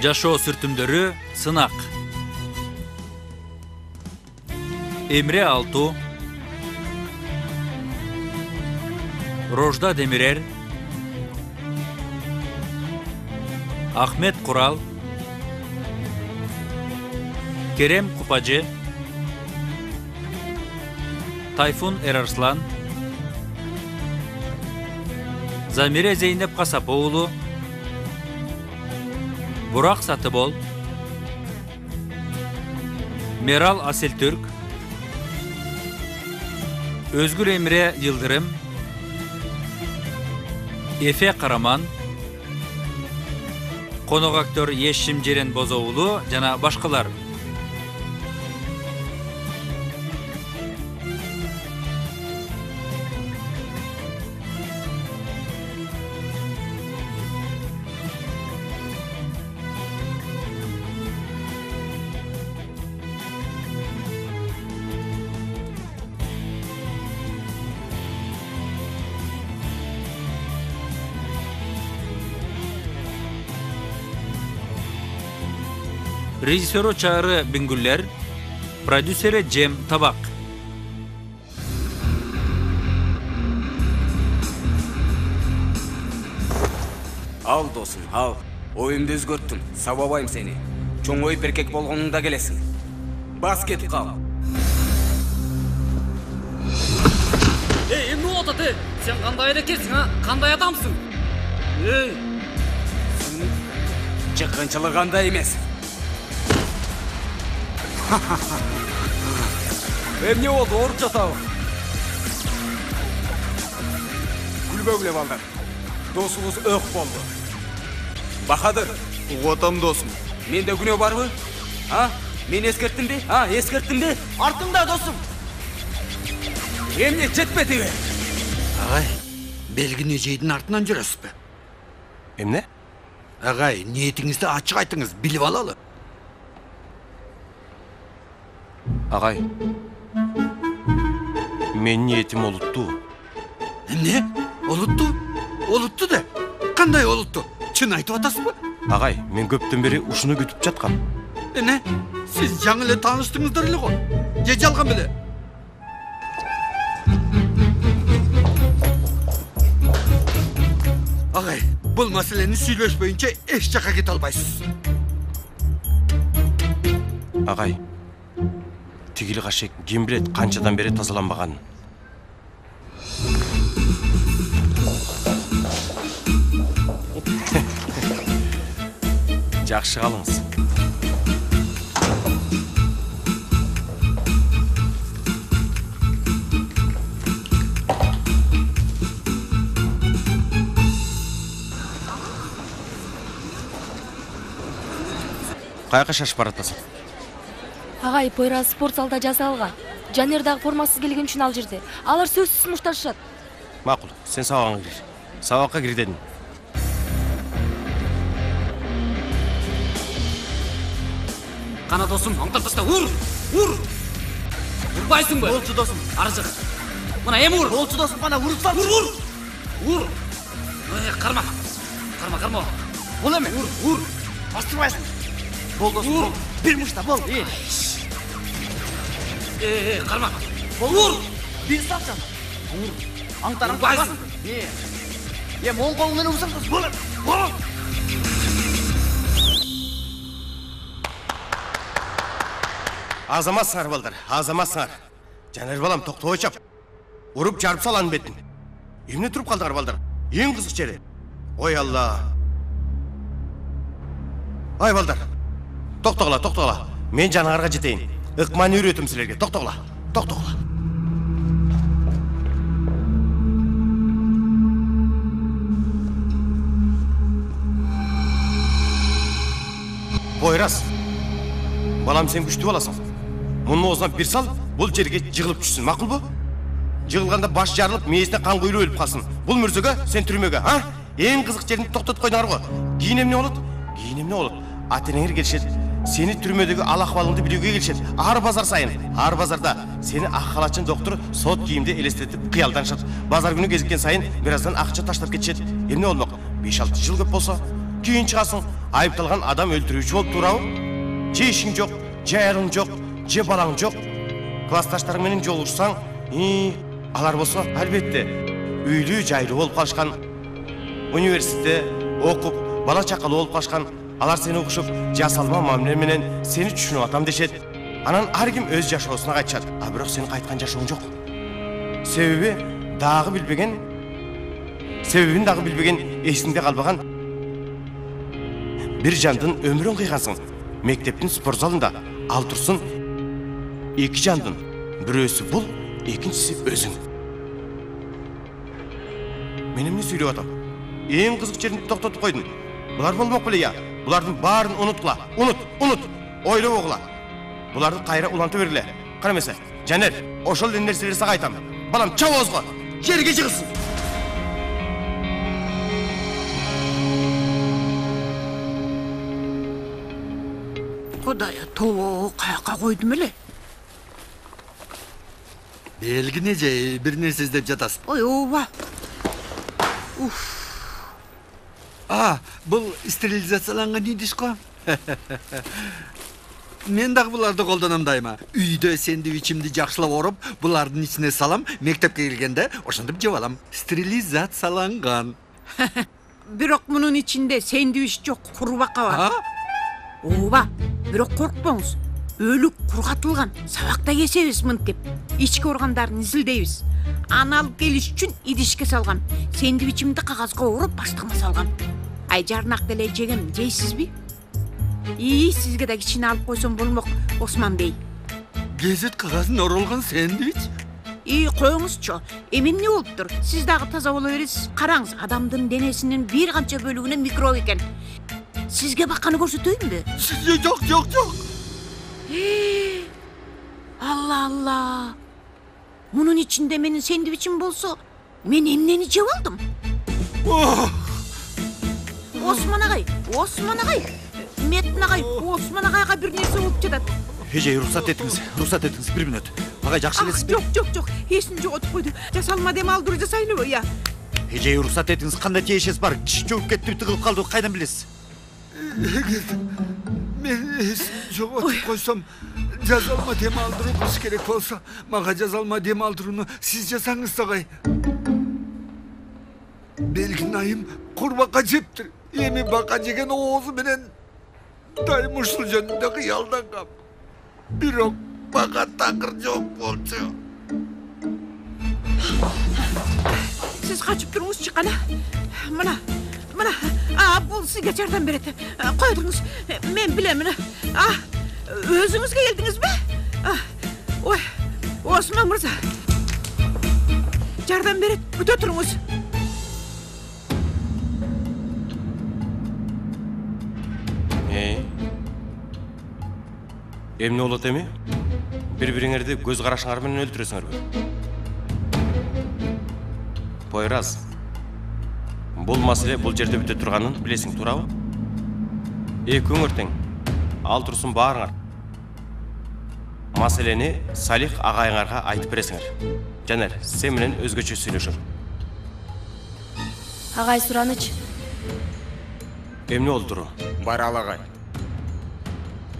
Жашоо сүртүмдөрү сынак. Эмре Алту, Рожда Демирер, Ахмет Курал, Керем Купажы, Тайфун Эрарслан, Замире Зейнеп Касапоулу, Бурак Сатыбол, Мерал Аселтürk, Özgür Emre Yıldırım, Efe Karaman, konuk aktör Yeşim Ceren Bozoğlu jana başkalar. Rejissörü Çağrı Bingüller, prodüsörü Cem Tabak. Al dostum, al. Oyundu özgörttüm, sababayım seni. Çoğun oyup erkek bolğonunda gelesin. Bas ketip kal. Ne oldu? Sen kanday erekersin ha? Kanday adamsın. Senin çıkınçılığı kандай emez. Эмне болду, ооруп жатабы? Күлбөгүлө балдар. Досуңуз ök болду. Бахадыр. Угатам досум. Менде күнөө барбы? А? Мен эскерттим бе? А, эскерттим бе? Артыңда досум. Эмне жетпедиби? Агай, белгини жейдин артынан жүрөсүзбү? Эмне? Агай, ниетиңизди ачык айтыңыз, билип алалы. Агай. Мен ниетим олутту. Эмне? Олутту? Олутту да? Кандай олутту? Чын айтып атасызбы? Агай, мен көптөн бери ушуну күтүп жаткам. Эмне? Сиз жаңы эле тааныштыңыздар эле го. Же жалган беле? Агай, бул маселени сүйлөшпөйүнчө эч жака кете албайсыз. Агай. Тигил кашек ким билет канчадан бери тазаланбаганын. Жакшы калыңыз. Каяка шашып баратасың? Агай, Пойра спорт залда жасалган. Жанер дагы формасыз келген үчүн ал жерде. Алар сөзсүз мушташат. Макул, сен сабагыңа кир. Сабакка кир дедим. Кана досум, аңтап таста, ур! Урбайсың бы? Болчу досум. Аржык. Мына эми ур! Болчу досум, кана уруп сал. Ур! Карма. Бул эме? Ур! Бастырбайсың. Бол досум, бол. Бир мушта бол. Карма. Ур! Бир сакчан. Аңтарың Урбайсың. Мол колу менен урсаң досум. Бол. Азамат сыңар балдар, азамат сыңар. Жанар балам токтобой чап. Уруп жарып саланын бетин. Эмне туруп калдыңар балдар? Эң кызык жери. Ой Алла. Ай балдар. Токтогула. Мен жанарга жетейин. Ыкманы үйрөтөм силерге. Токтогула. Пойрас. Балам сен күчтүү баласың. Мунун оозуна бир сал, бул жерге жыгылып түшсүн, макул бу? Жыгылганда баш жарылып, мээсине кан куюлуп өлүп калсын. Бул мөрзөгө, сен түрмөгө, а? Эң кызык жерин токтотуп койдуңар го. Кийин эмне болот? Ата-энеңер келишет. Сени түрмөдөгү ал акыбалыңды билүүгө келишет. Ар базар сайын, ар базарда сени ак халатчын доктор сот кийимде элестетип кыялданышат. Базар күнү кезиккен сайын бир аздан акча таштап кетишет. Эмне болмок? 5-6 жыл көп болсо, кийин чыгасың, айыпталган адам өлтүрүүчү болуп туурабы? Же ишиң жок, же аялың жок, же балаң жок. Классташтарың менен жолугушсаң, алар болсо албетте үйлүү жайлуу болуп калышкан. Университетте окуп, бала чакалуу болуп калышкан. Алар сени угушуп, жасалма мамиле менен сени түшүнүп атам дешет. Анан ар ким өз жашоосуна кайтышат. А бирок сен кайткан жашооң жок. Себебин дагы билбеген, эсиңде калбаган бир жандын өмүрүн кыйгансың. Мектептин спорт залында ал турсун 2 жандын. Бирөөсү бул, экинчиси өзүң. Мен эмне сүйлөп атам? Эң кызык жерин токтотуп койдун. Булар болмок беле я? Булардын баарын унуткула. Унут. Ойлоп огула. Буларды кайра улантып бергиле. Кара эмесе. Жанер, ошол эле нерселерди сага айтам. Балам чабоозго, жерге жыгылсын. Кудайы тоо каяка койдум эле? Белгине же бир нерсе издеп жатасыз. Ой, ооба. Бул стерилизацияланган идиш го. Мен дагы буларды колдоном дайыма. Үйдө сэндвичимди жакшылап ороп, булардын ичине салам, мектепке келгенде ошондуп жеп алам. Стерилизацияланган. Бирок мунун ичинде сэндвич жок, курбака бар. Ооба, бирок коркпоңуз. Өлүк кургатылган, сабакта кесебиз мынтип. Ички органдарын изилдейбиз. Аны алып келиш үчүн идишке салгам. Сэндвичимди кагазга ороп баштыгыма салгам. Ай жарнак деле жегем, жейсизби? Сизге да кичине алып койсом болмок, Осман бей. Гезет кагазын оролгон сэндвич? Коюңузчу, эмне болуптур? Сиз дагы таза боло бересиз. Караңыз, адамдын денесинин бир канча бөлүгүнө микроб экен. Сизге бакканы көрсөтөйүнбү? Жок. Алла. Мунун ичинде менин сэндвичим болсо, мен эмнени жеп алдым? Осман агай. Метин агай, Осман агайга бир нерсе болуп жатат. Эже, рухсат этиңиз, 1 мүнөт. Агай жакшы элесизби? Жок, эсин жоготуп койду. Жасалма дем алдыруу жасайлыбы, я? Эже, рухсат этиңиз, кандай тиешеси бар? Тиш жогуп кетти, тыгылып калды, кайдан билесиз? Мен эсин жоготуп койсом, жазалма дем алдыруу кылыш керек болсо, мага жазалма дем алдырууну сиз жасаңыз агай. Белгин айым курбака жептир. Эми бака жеген оозу менен дайым ушул жөнүндө кыялдангам. Бирок бака такыр жок болчу. Сиз качып туруңузчу кана. Мына. Бул сизге жардам берет. Койдуңуз. Мен билем. Өзүңүзгө келдиңизби? Ой, Осман мырза. Жардам берет. Бүтө туруңуз. Эмне болот эми? Бири-бириңерди көз карашыңар менен өлтүрөсүңөрбү? Пойраз. Бул маселе бул жерде бүтө турганын билесиң, туурабы? Экөөңөр тең. Ал турсун баарыңар. Маселени Салих агайыңарга айтып бересиңер. Жанер, сен менен өзгөчө сүйлөшөм. Агай суранычы. Эмне болду Дуру? Барал агай.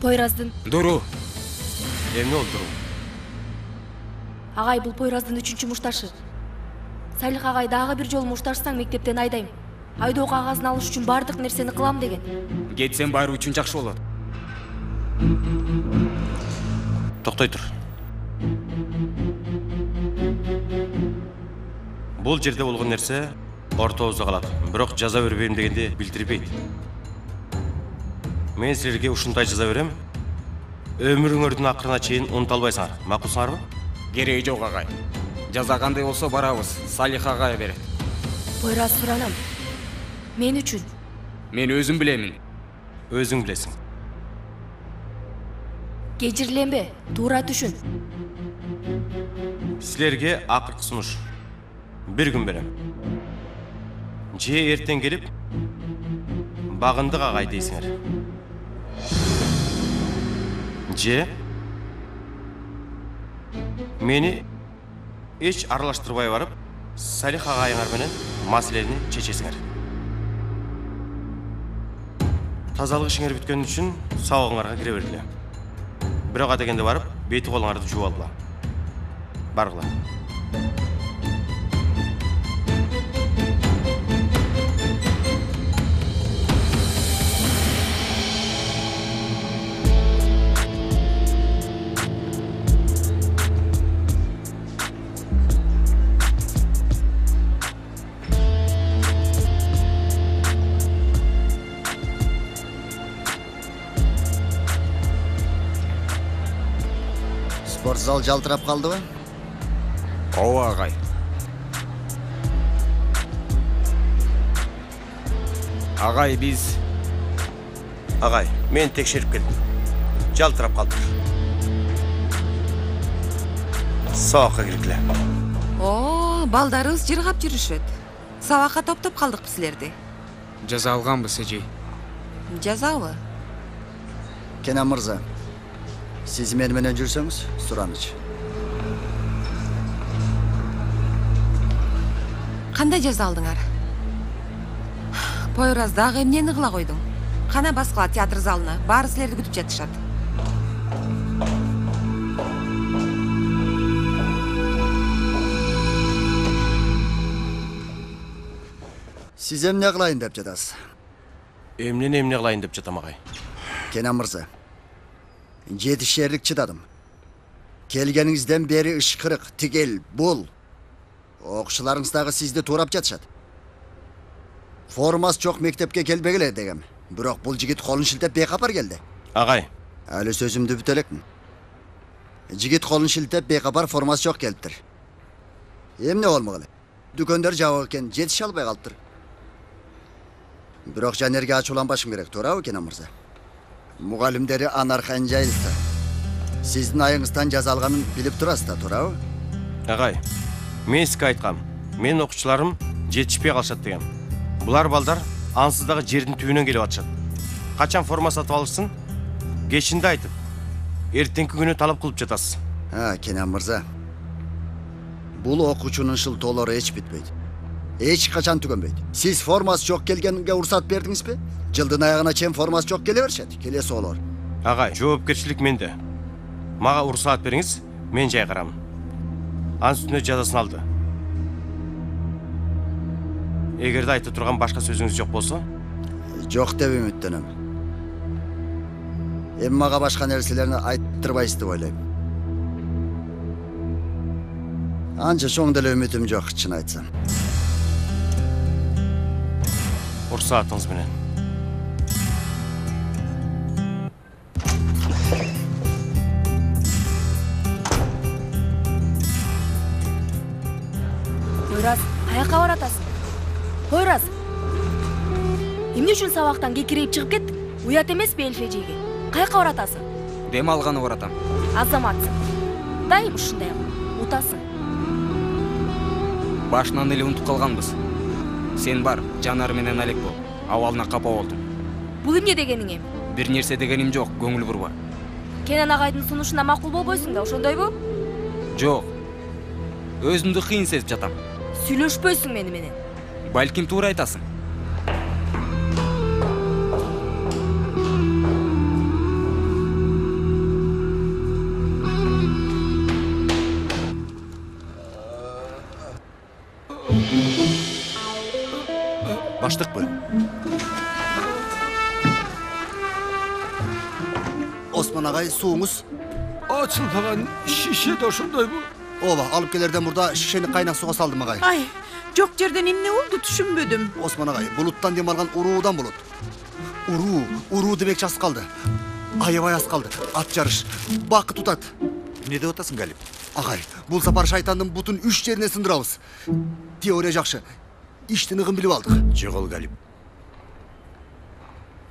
Пойраздын. Дуру. Эмне болду Дуру? Агай, бул Пойраздын 3-чү мушташы. Салих агай дагы бир жолу мушташсаң мектептен айдайм. Айдоо кагазын алыш үчүн бардык нерсени кылам деген. Кетсем баары үчүн жакшы болот. Токтой тур. Бул жерде болгон нерсе ортобузда калат. Бирок жаза бербейм дегенди билдирбейт. Мен силерге ушундай жаза берем. Өмүрүңөрдүн акырына чейин унута албайсыңар. Макулсыңарбы? Кереги жок агай. Жаза кандай болсо барабыз. Салих агай берет. Пойраз суранам. Мен үчүн. Мен өзүм билемин. Өзүң билесиң. Кечирленбе, туура түшүн. Силерге акыркы сунуш. Бир күн берем. Же эртең келип, Багындык агай дейсиңер. Же мени эч аралаштырбай барып, Салих агайыңар менен маселени чечесиңер. Тазалык ишиңер бүткөн үчүн сабагыңарга кире бергиле. Бирок адегенде барып, бети колуңарды жууп алгыла. Баргыла. Спортзал жалтырап калдыбы? Ооба агай. Агай, биз Агай, мен текшерип келдим. Жалтырап калдык. Сабакка киргиле. О, балдарыбыз жыргап жүрүшөт. Сабакка топтоп калдык силерди. Жаза алганбыз, эже. Жазабы? Kenan Mırza, siz meni менен жүрсөңүз, сураныч. Кандай жаза алдыңар? Пойраз дагы эмнени кыла койдуң? Кана баскыла театр залына, баары силерди күтүп жатышат. Siz emne kılayın dep жатасыз? Эмне кылайын деп жатам агай. Kenan Mırza, 7 şehirlik çıdadım. Kelgeningizden beri ışkırık, tigel, bul. Okuşularınızdağı sizde turap jatışat. Formas çok mektepke kelbegile degem. Biroq bul jigit kolun şiltep bexabar geldi. Агай, Әлі sözümdü bütelekmin. Jigit kolun şiltep bexabar formas çok geliptir. Emne olmalı? Dükönder jabı eken jetiş albay kalıptır. Biroq janerge açulan başım gerek, to'ra Kenan Mırza. Mugallimderi anarxan jayılsa. Sizdin ayыңыздан жаза алганын билип турасыз да, туурабы? агай. Мен сизге айткам. Менин окуучуларым жетишпей калышат деген. Булар балдар ансыз дагы жердин түбүнөн келип атышат. Качан форма сатып алышсын? Кечинде айтып, эртеңки күнү талап кылып жатасыз. Ha, Kenan Mırza. Bul okuçunun şıltoğları hiç bitmeydi. Hiç kaçan tükönbeydi. Siz forması çok gelgenге ruhsat verdiniz mi? Жылдын ayağına çem forması çok geliverişedi. Kelesi olur. Агай, жоопкерчилик менде. Мага уруксаат бериңиз, мен жайгарам. Анын үстүнө жазасын алды. Эгерде айта турган башка сөзүңүз жок болсо, Жоқ деп үмүттөнөм. Эми мага башка нерселерни айттырбайсыз деп ойлойм. Анча чоң деле үмүтүм жок, чын айтсам. уруксаатыңыз менен. Пойраз, каяка баратасың? Пойраз. Эмне үчүн сабактан кекирейип чыгып кеттиң? Уят эмеспи элфежеге? Каяка баратасың? дем алганы баратам. Азаматсың. Дайым ушундай утасың. Башынан эле унутуп калганбыз. Сен бар, Жанар менен Алек бол. Абалына капа болдум. Бул эмне дегениң эми? Бир нерсе дегеним жок, көңүл бурба. Кенен агайдын сунушуна макул болбойсуң да, ошондойбу? Жок. Өзүмдү кыйын сезип жатам. Сүйлөшпөйсүң мени менен. Балким туура айтасың. Баштыкпы? Osman ağay, suğunuz. Açılmagan şişe de ошондойбу? Ооба, алып келерден мурда шишени кайнак суга салдым агай. Ай, жок жерден эмне болду түшүнбөдүм. Osman ağay, buluттан дем алган уруудан болот. Уруу демекчи аз калды. Аябай аз калды. Ат жарыш. Бакыт утат. Эмне деп атасың, Галип? Агай, бул сапар шайтандын бутун 3 жерине сындырабыз. Теория жакшы. Иштин ыгын билип алдык. Жогол, Галип.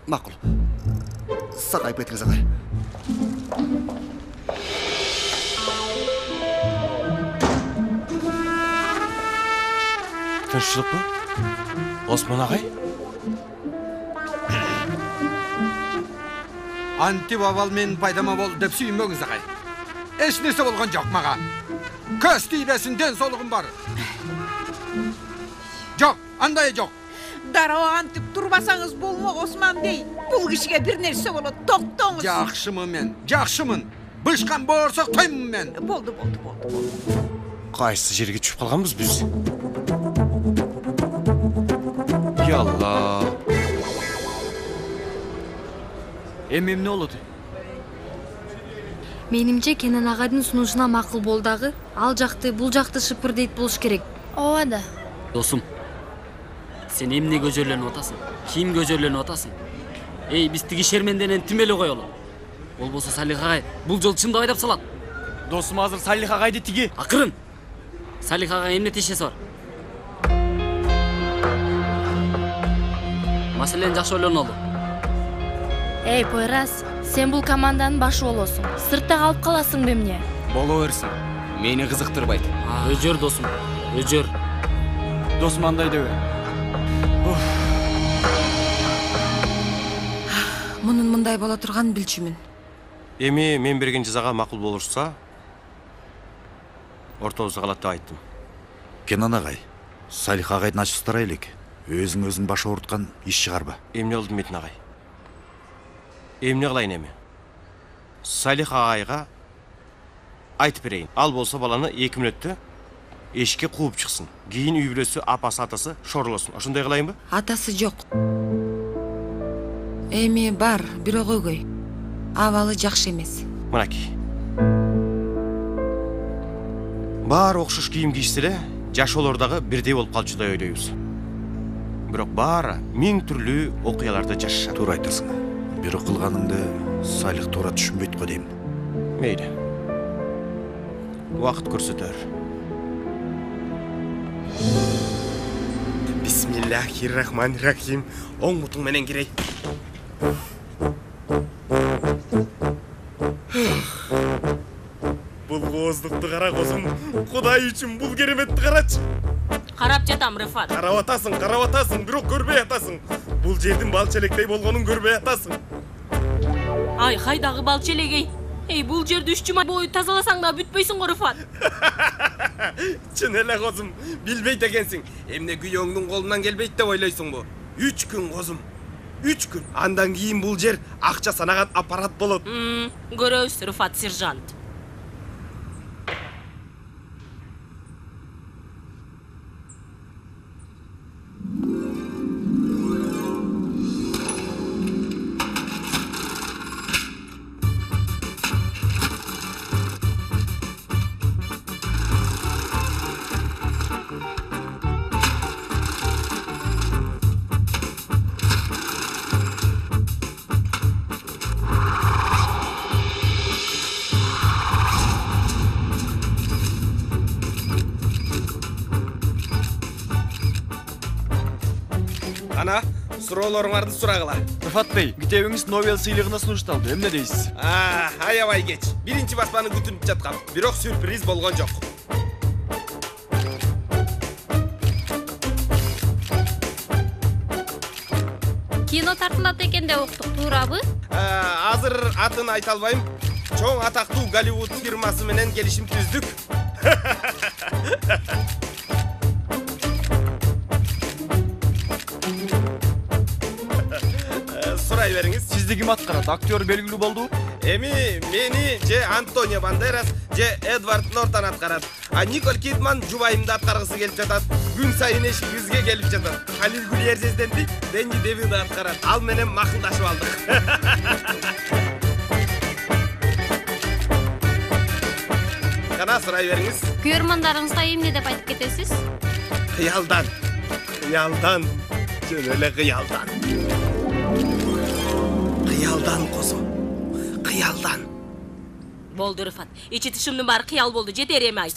Макул. Саргайып кетиңиз агай. Тынччылыкпы? Осман агай? Антип абал менин пайдама болду деп сүйүнбөңүз агай. Эч нерсе болгон жок мага. Көз тийбесин, ден соолугум бар. Жок, андай жок. Дароо антип турбасаңыз болмок, Осман бей. Бул кишиге бир нерсе болот. Токтоңуз. Жакшымын мен, жакшымын. Бышкан боорсок тоймун мен. Болду. Кайсы жерге түшүп калганбыз биз? Ялла. Эми эмне болот? Менимче Кенен агайдын сунушуна макул болдагы, ал жакты, бул жакты шыпырдейт болуш керек. Ооба да. Досум, сен эмне көзөрлөнүп атасың? Ким көзөрлөнүп атасың? Эй, биз тиги шерменденен тим эле коелу. Болбосо Салих агай бул жолу чындап айдап салат. Досум азыр Салих агайды тиги. Акырын. Салих агай эмне тешеси бар? Маселени жакшы ойлонолу. Эй, Пойраз, сен бул команданын башы болосуң. Сыртта калып каласыңбы эмне? Боло берсин. Мени кызыктырбайт. Өжөр досум, өжөр. Досум андай дебе. Мунун мындай боло турганын билчүмүн. Эми мен берген жазага макул болурса, ортобузда калат деп айттым. Кенан агай, Салих агайдын ачыштыра элек. Өзүң баш ооруткан иш чыгарба. Эмне болду Метин агай? Эмне кылайын эми? Салих агайга айтып берейин. Ал болсо баланы 2 мүнөттө эшикке кууп чыксын. Кийин үй бүлөсү, апасы, атасы шорулосун. Ошондой кылайынбы? Атасы жок. Эми бар, бирок өгөй. Абалы жакшы эмес. Мынаки. Баары окшош кийим кийишсе эле, жашоолор дагы бирдей болуп калчудай ойлойбуз. Бирок баары 1000 түрлүү окуяларды жашашат. Туура айтасың. Бирок кылганыңды Салих туура түшүнбөйт го дейм. Мейли. Убакыт көрсөтөр. Бисмиллахиррахманиррахим. Оң мутуң менен кирей. Бул кооздукту кара козум. Кудай үчүн бул кереметти карачы. Карап жатам, Рыфат. Карап атасың, бирок көрбөй атасың. Бул жердин балчелектей болгонун көрбөй атасың. Ай, хайдагы балчелегей. Эй, бул жерди 3 жума бою тазаласаң да бүтпөйсүң го, Рыфат. Чын эле козум, билбейт экенсиң. Эмне күйөөңдүн колунан келбейт деп ойлойсуңбу? 3 күн козум. 3 күн. Андан кийин бул жер акча санаган аппарат болот. Көрөбүз, Рыфат сержант. Ана, суроолоруңарды сурагыла. Рыфат бей, китебиңиз Нобель сыйлыгына сунушталды. Эмне дейсиз? Аябай кеч. Биринчи басманы күтүнүп жаткам. Бирок сюрприз болгон жок. Кино тартылат экен деп уктук, туурабы? Азыр атын айта албайм. Чоң атактуу Голливуд фирмасы менен келишим түздүк. Сурай бериңиз. Сизди ким аткарат? Актер белгилүү болду? Эми мени же Антонио Бандерас, же Эдвард Нортон аткарат. А Николь Кидман жубайымды аткаргысы келип жатат. Күн сайын эшигибизге келип жатат. Халил Гулиер Жезденди Дэнни Девилди аткарат. Ал менен макулдашып алдык. Кана сурай бериңиз. Көрмандарыңызга эмне деп айтып кетесиз? Кыялдан. Жөн эле кыялдан. Кыялдан козум. Кыялдан. Болду, Рыфат. Ичи тышымдын баары кыял болду. Жетер эми айт.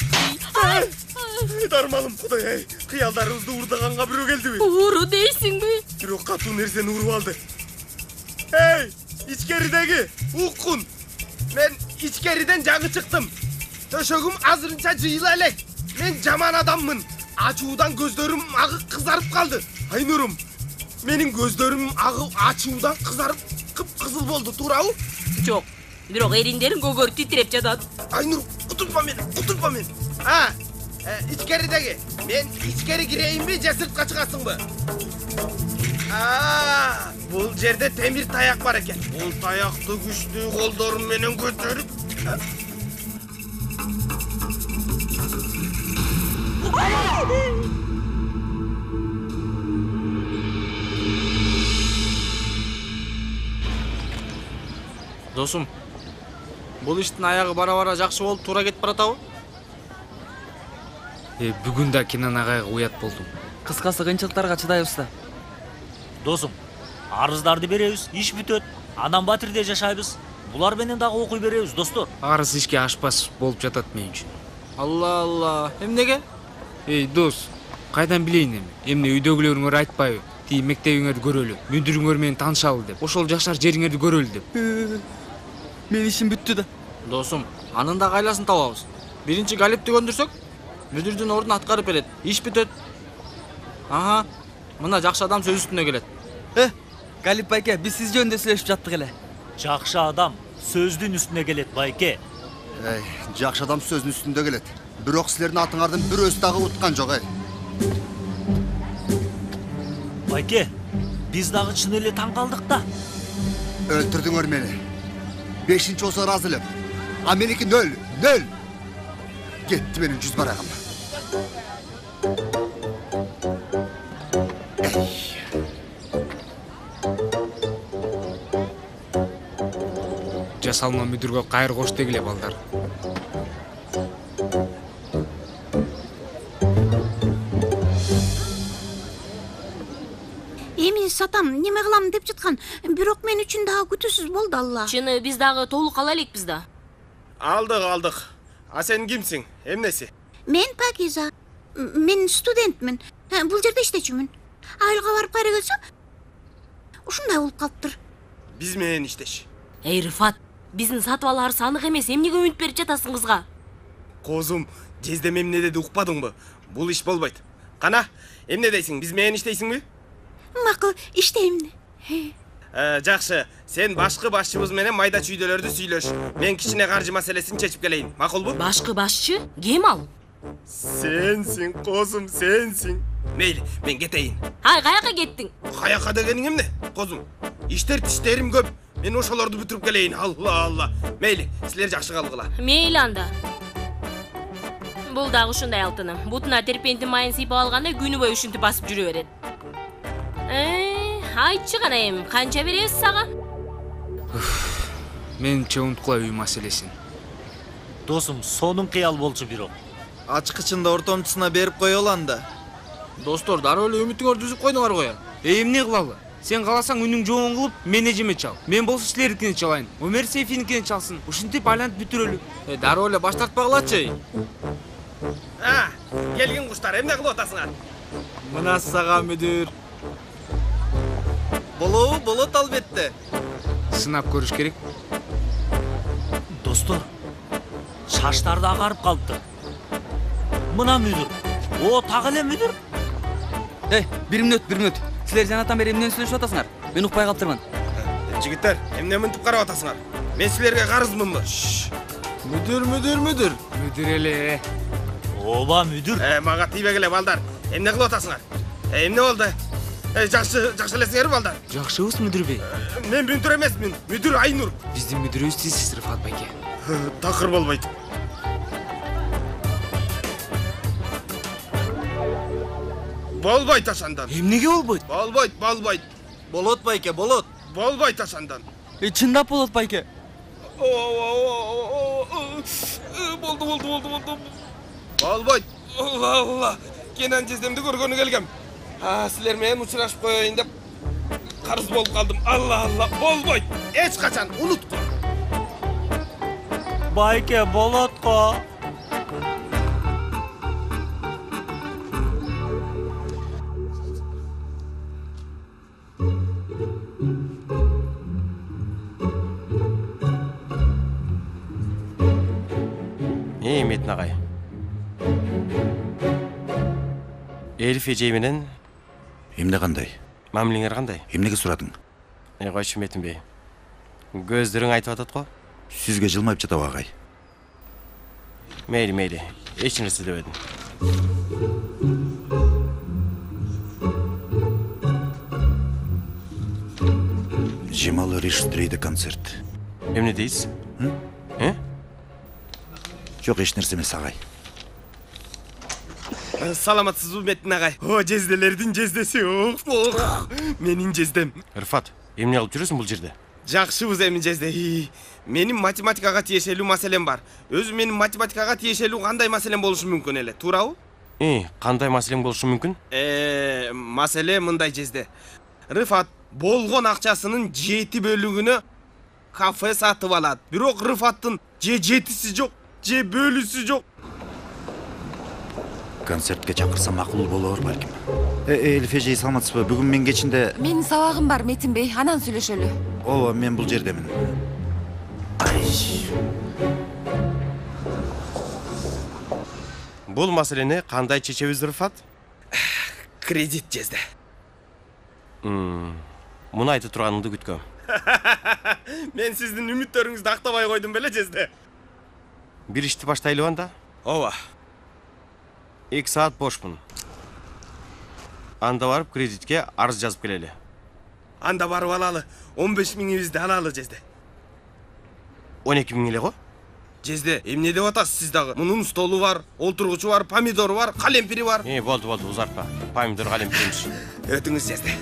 Дармалым Кудай, кыялдарыбызды уурдаганга бирөө келдиби? Ууру дейсиңби? Бирок катуу нерсени уруп алды. Эй, ичкеридеги уккун. Мен ичкериден жаңы чыктым. Төшөгүм азырынча жыйыла элек. Мен жаман адаммын. Ачуудан көздөрүм агы кызарып калды. Айнурум, менин көздөрүм агы ачуудан кызарып кып-кызыл болду, туурабы? Жок. Бирок эриңдерин көгөрүп титиреп жатат. Айнур, утунпа мен. Ичкеридеги. Мен ичкери кирейинби, же сыртка чыгасыңбы? Бул жерде темир таяк бар экен. Бул таякты күчтүү колдорум менен көтөрүп Досум, бул иштин аягы бара-бара жакшы болуп туура кетип баратабы? Бүгүн да Кенан агайга уят болдум. Кыскасы кыйынчылыктарга чыдайбыз да. Досум, арыздарды беребиз, иш бүтөт. Анан Батирде жашайбыз. Булар менен дагы окуй беребиз, достор. Арыз ишке ашпас болуп жатат мен үчүн. Алла, эмнеге? Дос, кайдан билейин эми? Эмне үйдөгүлөрүңөр айтпайбы? Тии мектебиңерди көрөлү, мүдүрүңөр менен таанышалы деп. Ошол жашар жериңерди көрөлү деп. Мен ишим бүттү да. Досум, анын да кайласын табабыз. Биринчи Галипти көндүрсөк, мүдүрдүн ордун аткарып берет. Иш бүтөт. Аха, мына жакшы адам сөз үстүнө келет. Галип байке, биз сиз жөнүндө сүйлөшүп жаттык эле. Жакшы адам сөздүн үстүнө келет, байке. Жакшы адам сөздүн үстүндө келет. Бирок силердин атыңардын бирөөсү дагы уткан жок, Байке, биз дагы чын эле таң калдык да. Өлтүрдүңөр мени. 5-чи болсо ыраазы элем. А меники 0. Кетти менин 100 барагым. Жасалма мүдүргө кайыр кош дегиле балдар. Эми сатам неме кылам деп жаткан, бирок мен үчүн дагы күтүүсүз болду Алла. Чыны биз дагы толук ала элекпиз да. Алдык. А сен кимсиң? Эмнеси? Мен Пакиза. Мен студентмин. Бул жерде иштечүмүн. Айылга барып кайра келсем, ушундай болуп калыптыр. Биз менен иштеш. Рифат, биздин сатып алаарыбыз анык эмес. Эмнеге үмүт берип жатасың кызга? Козум, жездем эмне деди укпадыңбы? Бул иш болбойт. Кана, эмне дейсиң? Биз менен иштейсиңби? Макул, иштейм. Жакшы, сен башкы башчыбыз менен майда чүйдөлөрдү сүйлөш. Мен кичине каржы маселесин чечип келейин. Макулбу? Башкы башчы? Кем ал? Сенсиң, козум, сенсиң. Мейли, мен кетейин. Каяка кеттиң? Каяка дегениң эмне? Козум, тиштерим көп. Мен ошолорду бүтүрүп келейин. Алла. Мейли, силер жакшы калгыла. Мейли анда. Бул дагы ушундай алтыным. Бутуна терпенттин майын сыйпап алганда күнү бою ушинтип басып жүрө берет. Айтчы гана эми, канча беребиз сага? Менимче унуткула үй маселесин. Досум, сонун кыял болчу бирок. Ачкычында ортомчусуна берип коелу анда. Достор, дароо эле үмүтүңөрдү үзүп койдуңар го. Эмне кылалы? Сен каласаң үнүң жоон кылып, мен эжеме чал. Мен болсо силердикине чалайын. Өмер Сейфиникине чалсын. Ушинтип айлантып бүтүрөлү. Дароо эле баш тартпагылачы. Келгин куштар, эмне кылып атасыңар? Мына сага мүдүр. Болот албетте. Сынап көрүш керек. Достор, шаштарды агарып калыптыр. Мына мүдүр. Так эле мүдүр. Бир мүнөт. Силер жанатан бери эмнени сүйлөшүп атасыңар? Мен укпай калыптырмын. Жигиттер, эмне мынтип карап атасыңар? Мен силерге карызмынбы? Мүдүр. Мүдүр эле. Ооба, мүдүр. Мага тийбегиле балдар. Эмне кылып атасыңар? Эмне болду? Жакшы элесиңерби балдар? Жакшыбыз мүдүр бей. Мен мүдүр эмесмин. Мүдүр Айнур. Биздин мүдүрүбүз сиз, Рифат байке. Такыр болбойт. Болбойт ошондон. Эмнеге болбойт? Болбойт. Болот байке, болот. Болбойт ошондон. Чындап болот байке. Болду. Болбойт. Алла. Кенан жездемди көргөнү келгем. Силер менен учурашып коеюн деп карыз болуп калдым. Алла. Болбойт. Эч качан унутпа. Байке, болот го. Метин агай. Элиф эжей менен Эмне кандай? мамилеңер кандай? Эмнеге сурадың? Койчу Метин бей. Көздөрүң айтып атат го? Сизге жылмайып жатабы агай? Мейли. Эч нерсе дебедим. Жемал Рештрейді концерт. Эмне дейсиз? Жоқ, еш нәрсе емес ағай. Саламатсызбы Метин агай? О, жезделердин жездеси. Менин жездем. Рыфат, эмне кылып жүрөсүң бул жерде? Жакшыбыз эми жезде. Менин математикага тиешелүү маселем бар. Өзү менин математикага тиешелүү кандай маселем болушу мүмкүн эле, туурабы? Кандай маселең болушу мүмкүн? Маселе мындай жезде. Рыфат болгон акчасынын 7 бөлүгүнө кафе сатып алат. Бирок Рыфаттын же 7-си жок, же бөлүүсү жок. Концертке чакырса макул болор балким. Элифе жей, саламатсызбы? Бүгүн мен кечинде... Менин сабагым бар, Метин бей, анан сүйлөшөлү. Ооба, мен бул жердемин. Бул маселени кандай чечебиз, Рыфат? Кредит жезде. Муну айтып турганыңды күткөм. Мен сиздин үмүттөрүңүздү актабай койдум беле жезде. Бир ишти баштайлы анда? Ооба. 2 саат бошмун. Анда барып кредитке арыз жазып келели. Анда барып алалы. 15 миңибизди алалы жезде. 12 миң эле го? Жезде, эмне деп атасыз сиз дагы? Мунун столу бар, олтургучу бар, помидору бар, калемпири бар. Болду, узартпа. Помидор, калемпирimiz. Өтүңүз жезде.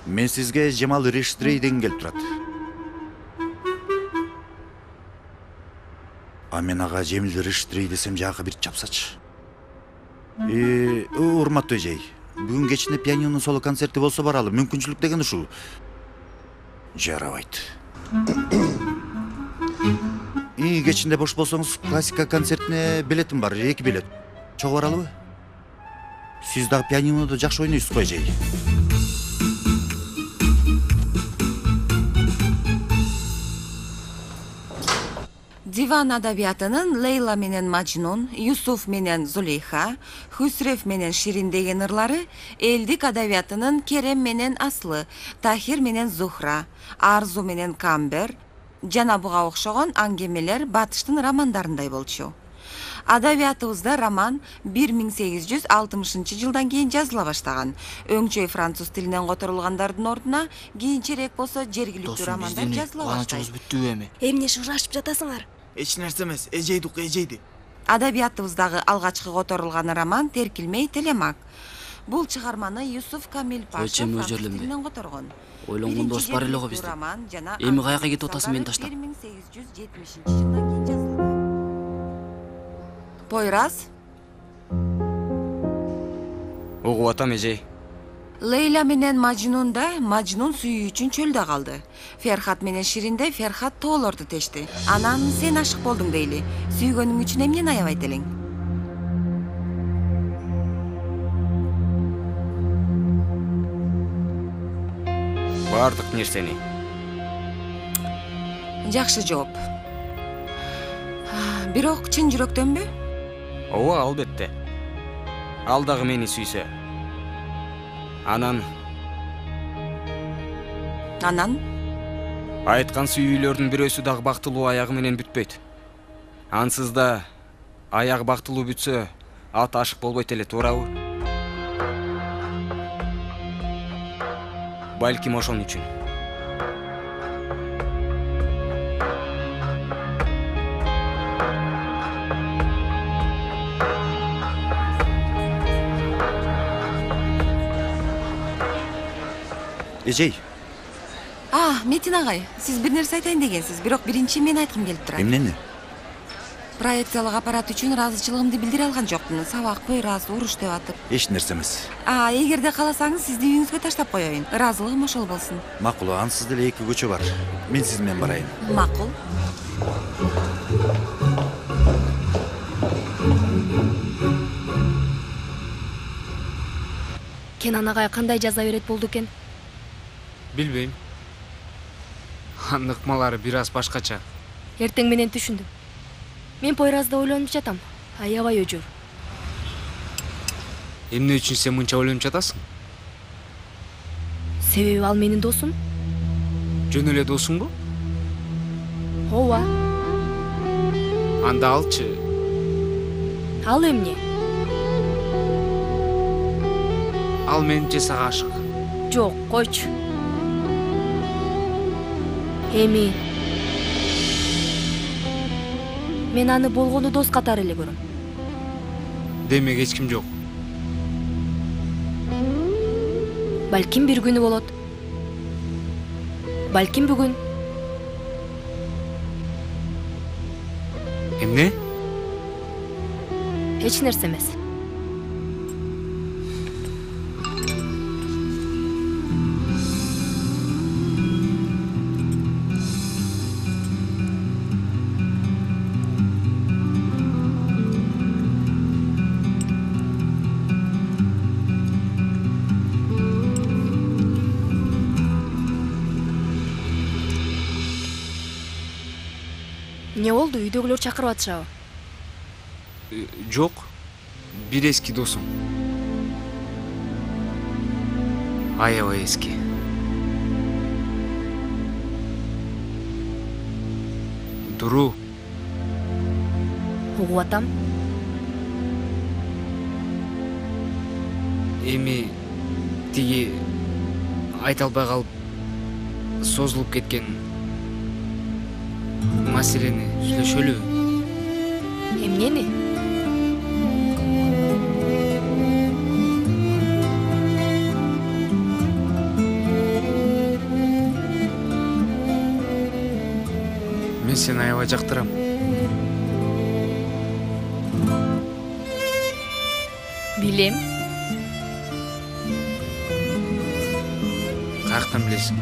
Мен сизге Жемал Рештрейден келип турат. Мен ага Жемил Рештрей десем жакы бир чапсачы. Урматтуу эжей, бүгүн кечинде пианинонун соло концерти болсо баралы. Мүмкүнчүлүк деген ушул. Жарабайт. Кечинде бош болсоңуз, классика концертине билетим бар, 2 билет. Чогуу баралыбы? Сиз дагы пианиноду жакшы ойнойсуз го эжей. Диван адабиятынын Лейла менен Мажнун, Юсуф менен Зулейха, Хүсрев менен Ширин деген ырлары, элдик адабиятынын Керем менен Аслы, Тахир менен Зухра, Арзу менен Камбер, жана буга окшогон аңгемелер батыштын романдарындай болчу. Адабиятыбызда роман 1860 жылдан кийин жазыла баштаган. Өңчөй француз тилинен которулгандардын ордуна кийинчерээк болсо жергиликтүү романдар жазыла баштайт. Эмне шырашып жатасыңар? Эч нерсе эмес, эжейдик эжейди. Адабиятыбыздагы алгачкы которулган роман Теркилмей Телемак. Бул чыгарманы Юсуф Камил Паша француз тилинен которгон. Ойлонгондо ос бар эле го бизде. Эми каяка кетип атасың мени таштап? 1870 жылдан кийин жазылган. Пойраз? Угуп атам эжей. Лейла менен Мажнунда Мажнун сүйүү үчүн чөлдө калды. Ферхат менен Ширинде Ферхат тоолорду тешти. Анан сен ашык болдуң дейли. Сүйгөнүң үчүн эмнени аябайт элең? Бардык нерсени. Жакшы жооп. Бирок чын жүрөктөнбү? Ооба, албетте. Ал дагы мени сүйсө. Анан айткан сүйүүлөрдүн бирөөсү дагы бактылуу аягы менен бүтпөйт. Ансыз да аяк бактылуу бүтсө, ат ашык болбойт эле, туурабы? Балким ошон үчүн. Эжей. Метин агай, сиз бир нерсе айтайын дегенсиз, бирок биринчи мен айткым келип турат. Эмнени? Проекциялык аппарат үчүн ыраазычылыгымды билдире алган жокмун. Сабак, пойраз, уруш деп атып. Эч нерсе эмес. Эгерде кааласаңыз, сизди үйүңүзгө таштап коеюн. Ыраазылыгым ошол болсун. Макул, ансыз деле 2 көчө бар. Мен сиз менен барайын. Макул. Кенан агай кандай жаза берет болду экен? Билбейм. Ыкмалары бир аз башкача. Эртең менен түшүндүм. Мен Пойразды ойлонуп жатам. Аябай өжөр. Эмне үчүн сен мынча ойлонуп жатасың? Себеби ал менин досум. Жөн эле досуңбу? Ооба. Анда алчы. Ал эмне? Ал менимче сага ашык. Жок, койчу. Эми мен аны болгону дос катары эле көрөм. Демек эч ким жок. Балким бир күнү болот. Балким бүгүн. Эмне? Эч нерсе эмес. Не болду? Үйдөгүлөр чакырып атышабы? Жок. Бир эски досум. Аябай эски. Дуру. Угуп атам. Эми тиги айта албай калып созулуп кеткен маселени сүйлөшөлүбү? Эмнени? Мен сени аябай жактырам. Билем. Каяктан билесиң?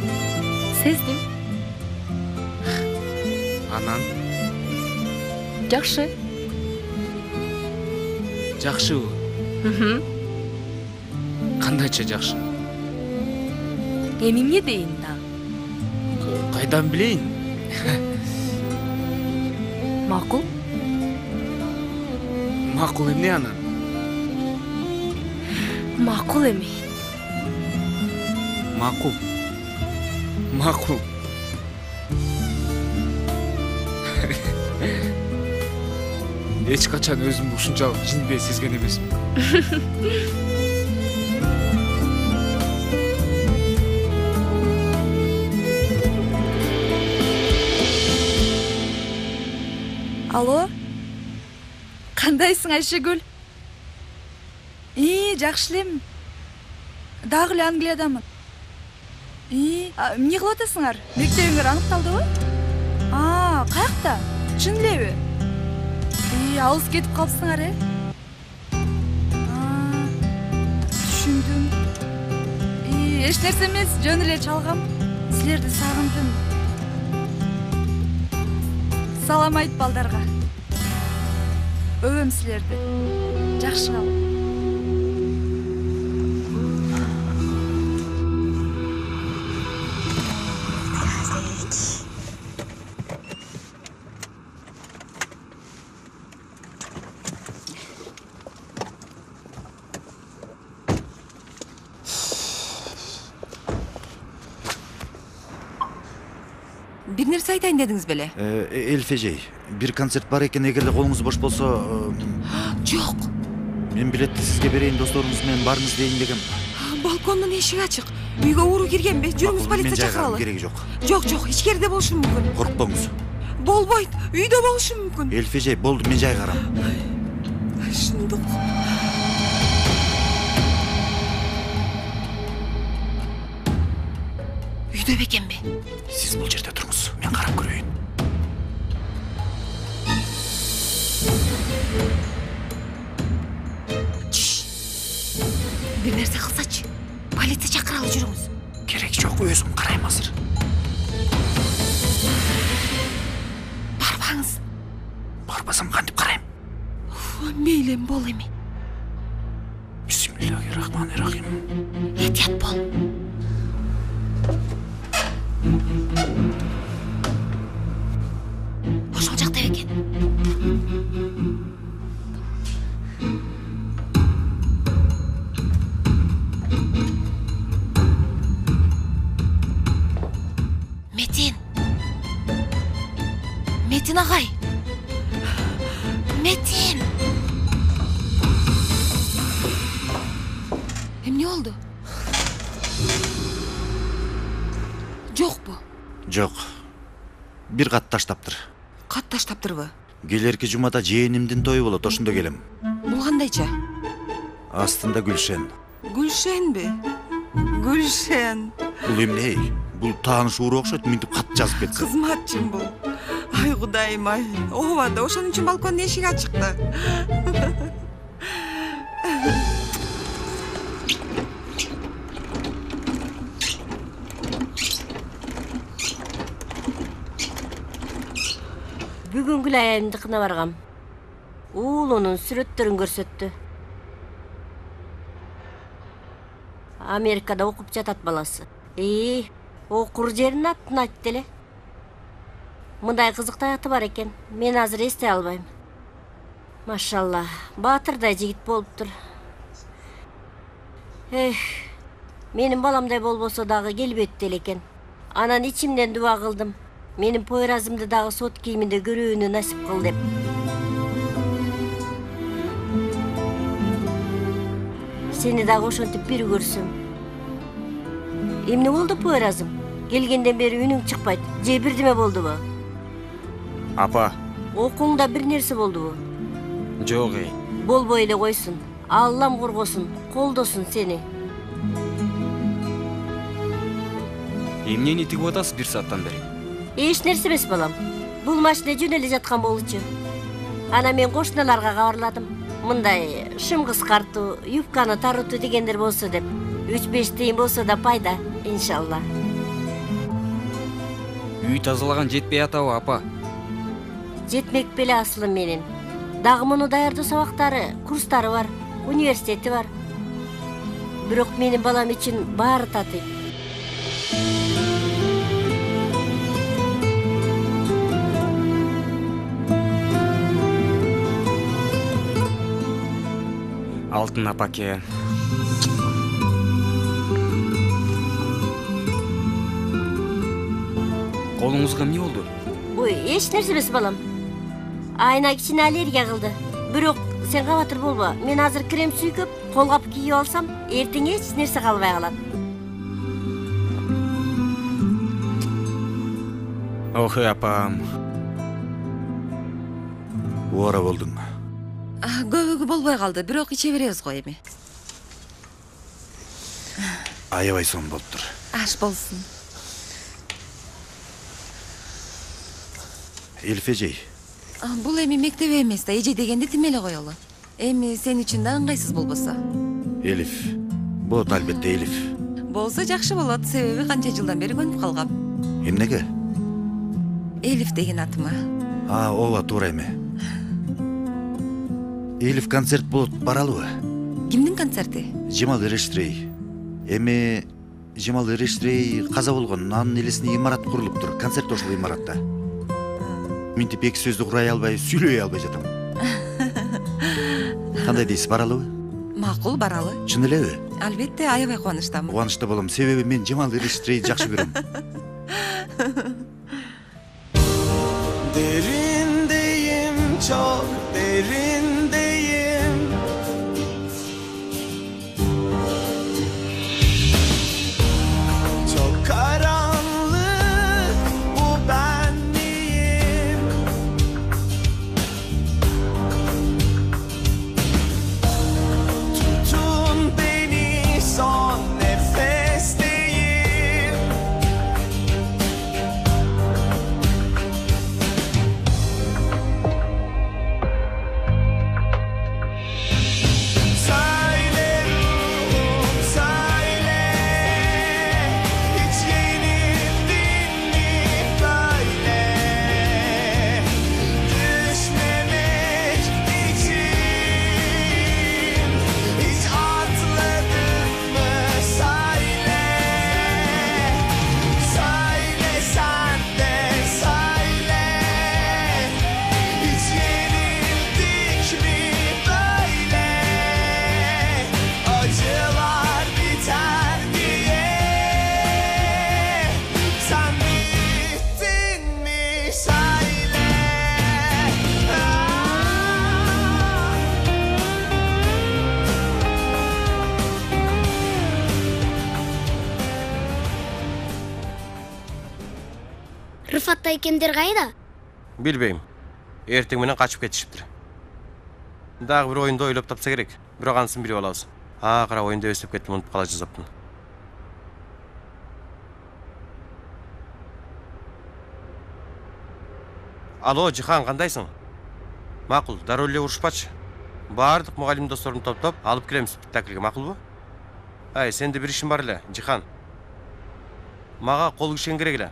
Сездим. Анан? Жакшы. Жакшыбы? Кандайча жакшы? Эми эмне дейин да? Кайдан билейин? Макул? Макул эмне анан? Макул эми. Макул. Макул. Эч качан өзүмдү ушунчалык жиндей сезген эмесмин. Алло? Кандайсың, Айшегүл? Жакшы элем. Дагы эле Англиядамын. Эмне кылып атасыңар? Мектебиңер аныкталдыбы? Каякта? Чын элеби? Алыс кетип калыпсыңар, Түшүндүм. Эч нерсе эмес, жөн эле чалгам. Силерди сагындым. Салам айт балдарга. Өбөм силерди. Жакшы кал. Бир нерсе айтайын дедиңиз беле? Элфежей, бир концерт бар экен, эгерде колуңуз бош болсо. Жок. Мен билетти сизге берейин, досторуңуз менен барыңыз дейин дегем. Балкондун эшиги ачык. Үйгө уруу киргенби? Жүрүңүз полиция чакыралы. Кереги жок. Жок, ичкериде болушу мүмкүн. Коркпоңуз. Болбойт, үйдө болушу мүмкүн. Элфежей, болду, мен жайгарам. Шындык. Үйдө бекенби? Сиз бул жерде туруңуз, мен карап көрөйүн. Бир нерсе кылсачы. Полиция чакыралы, жүрүңүз. Кереги жок, өзүм карайм азыр. Барбаңыз. Барбасам кантип карайм? Мейлем бол эми. Бисмиллахиррахманиррахим. Этият бол. Ошол жакта экен. Метин агай. Метин. Эмне болду? Жокпу? Жок. Бир кат таштаптыр. Кат таштаптырбы? Келерки жумада жээнимдин тою болот, ошондо келем. Бул кандайча? Астында Гүлшен. Гүлшенби? Гүлшен. Бул эмне? Бул тааныш уру окшойт, мынтип кат жазып кетсе. Кызматчым бул. Ай Кудайым ай. Ооба да ошон үчүн балкондун эшиги ачыкты. Бүгүн Гүлай айымдыкына баргам. Уулунун сүрөттөрүн көрсөттү. Америкада окуп жатат баласы. Окур жерин атын айтты эле. Мындай кызыктуу аты бар экен. Мен азыр эстей албайм. Машалла, баатырдай жигит болуптур. Менин баламдай болбосо дагы келбеттүү эле экен. Анан ичимден дуба кылдым. Менин Пойразымды дагы сот кийиминде көрүүнү насип кыл деп. Сени дагы ошентип бир көрсөм. Эмне болду Пойразым? Келгенден бери үнүң чыкпайт. Же бирдеме болдубу? Апа. Окууңда бир нерсе болдубу? Жок. Болбой эле койсун. Аллам коргосун, колдосун сени. Эмнени тигип атасыз бир сааттан бери? Эч нерсе эмес балам. Бул машина жөн эле жаткан болчу. Ана мен кошуналарга кабарладым. Мындай шым кыскартуу, юбканы тарутуу дегендер болсо деп. 3-5 тыйын болсо да пайда, иншалла. Үй тазалаган жетпей атабы, апа? Жетмек беле асылым менин. Дагы муну даярдоо сабактары, курстары бар, университети бар. Бирок менин балам үчүн баары татыйт. Алтын апаке. Колуңузга эмне болду? Ой, эч нерсе эмес балам. Айна кичине аллергия кылды. Бирок сен кабатыр болбо. Мен азыр крем сүйкөп, колгап кийип алсам, эртең эч нерсе калбай калат. Ох, апам. Ора болдуң. Көбөгү болбой калды, бирок иче беребиз го эми. Аябай сон болуптур. Аш болсун. Элиф эжей. Бул эми мектеп эмес да, эже дегенди тим эле коелу. Эми сен үчүн да ыңгайсыз болбосо. Элиф. Болот албетте Элиф. Болсо жакшы болот, себеби канча жылдан бери көнүп калгам. Эмнеге? Элиф деген атыма. Ооба, туура эме. Элиф концерт болот, баралыбы? Кимдин концерти? Жемал Ирештрей. Эми Жемал Ирештрей каза болгон, анын элесине имарат курулуптур. Концерт ошол имаратта. Мынтип эки сөздү курай албай, сүйлөй албай жатам. Кандай дейсиз, баралыбы? Макул, баралы. Чын элеби? Албетте, аябай кубанычтамын. Кубанычта болом, себеби мен Жемал Ирештрейди жакшы көрөм. Derindeyim, çok derindeyim. Çok karanlık bu benliğim. Tutun beni son nefesteyim. Рыфаттай экендер кайда? Билбейм. Эртең менен качып кетишиптир. Дагы бир оюнду ойлоп тапса керек. Бирок анысын билип алабыз. Кара оюнду өстөп кеттим, унутуп кала жазаптын. Алло, Жихан, кандайсың? Макул, дароо эле урушпачы. Баардык мугалим досторун топтоп алып келемиз спектакльге, макулбу? Сенде бир ишим бар эле, Жихан. Мага кол кишен керек эле.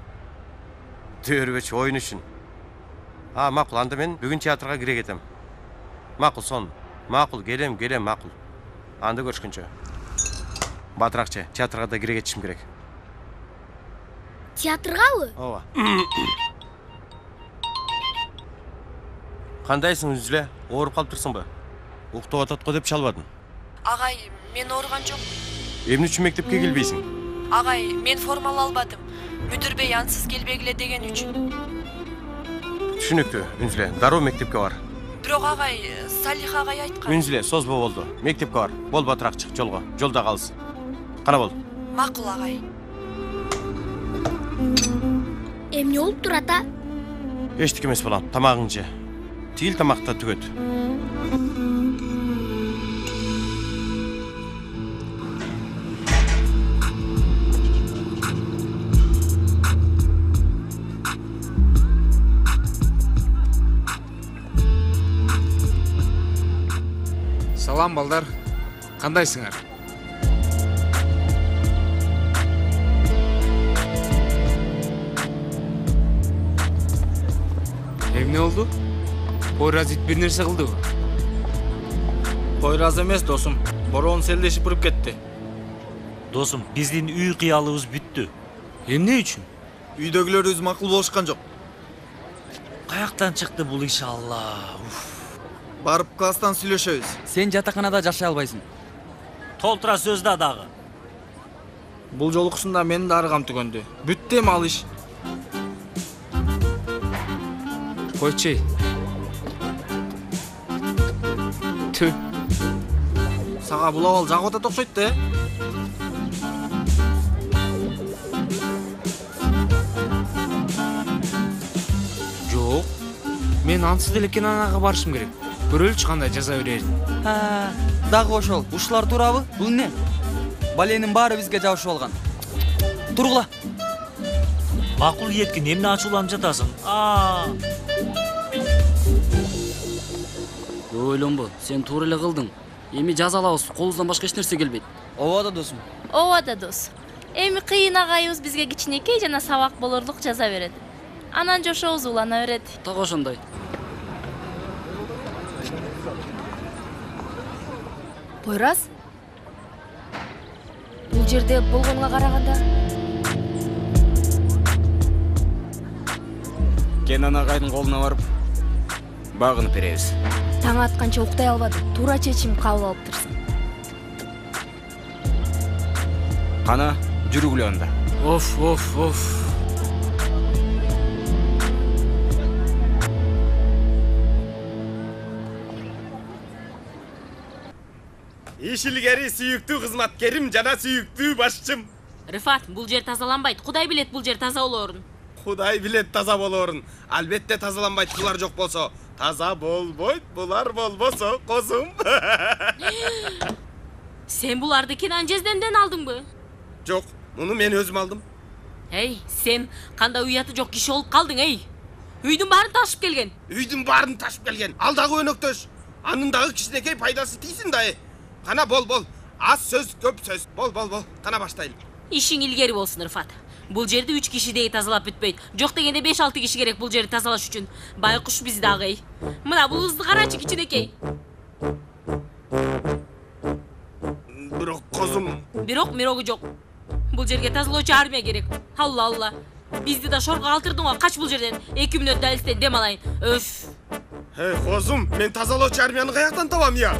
Төрбөч оюн үчүн. Макул, анда мен бүгүн театрга кире кетем. Макул, сон. Макул, келем, макул. Анда көрүшкөнчө. Батыракчы, театрга да кире кетишим керек. Театргабы? Ооба. Кандайсың, Үзле? Ооруп калыптырсыңбы? Уктап атат го деп чалбадың. Агай, мен ооруган жок. Эмне үчүн мектепке келбейсиң? Агай, мен формал албадым. Мүдүр бей ансыз келбегиле деген үчүн. Түшүнүктүү, Үнзүле, дароо мектепке бар. Бирок агай, Салих агай айткан. Үнзүле, созбо болду. Мектепке бар. Бол, батыраак чык жолго. Жолда калыс. Кана бол. Макул агай. Эмне болуп турат, а? Эчтеке эмес балам, тамагың же. Тигил тамакта түгөт. Салам балдар. Кандайсыңар? Эмне болду? Пойраз ит бир нерсе кылдыбы? Пойраз эмес, досум. Бороон селдешип уруп кетти. Досум, биздин үй кыялыбыз бүттү. Эмне үчүн? Үйдөгүлөрүбүз макул болушкан жок. Каяктан чыкты бул иш, Алла? Барып класстан сүйлөшөбүз. Сен жатаканада жашай албайсың. Толтура сөз да дагы. Бул жолукусунда менин да аргам түгөндү. Бүттү эми ал иш. Койчу. Түү. Сага бул абал жагып атат окшойт да. Жок. Мен ансыз деле кинонага барышым керек. Көрөлүчү кандай жаза берерин. Дагы ошол. Ушулар туурабы? Бул эмне? Баленин баары бизге жабышып алган. Тургула. Макул еткин, эмне ачууланып жатасың? Ойлонбо, сен туура эле кылдың. Эми жазалабыз, колубуздан башка эч нерсе келбейт. Ооба да досум. Ооба да дос. Эми кыйын агайыбыз бизге кичинекей жана сабак болорлук жаза берет. Анан жошобуз улана берет. Так ошондой. Пойраз? Бул жерде болгонго караганда Кенан агайдын колуна барып багынып беребиз. таң атканча уктай албадым. Туура чечим кабыл алыптырсың. Кана, жүргүлө анда. Оф. Иш илгери сүйүктүү кызматкерим жана сүйүктүү башчым. Рифат, бул жер тазаланбайт. Кудай билет бул жер таза болоорун. Кудай билет таза болоорун. Албетте тазаланбайт, булар жок болсо. Таза болбойт, булар болбосо, козум. Сен буларды Кенан жездемден алдыңбы? Жок, муну мен өзүм алдым. Эй, сен кандай уяты жок киши болуп калдың, эй. Үйдүн баарын ташып келген. Үйдүн баарын ташып келген. Ал дагы өнөктөш. Анын дагы кичинекей пайдасы тийсин да. Кана бол. Аз сөз, көп сөз. Бол. Кана баштайлы. Ишиң илгери болсун, Рифат. Бул жерди 3 кишидей тазалап бүтпөйт. Жок дегенде 5-6 киши керек бул жерди тазалаш үчүн. Байкуш биз дагы, эй. Мына бул кызды карачы, кичинекей. Бирок козум. Бирок мирогу жок. Бул жерге тазалоочу армия керек. Алла. Бизди да шорго калтырдың го, кач бул жерден. 2 мүнөт далистен дем алайын. Өф. Козум, мен тазалоочу армияны каяктан табам я?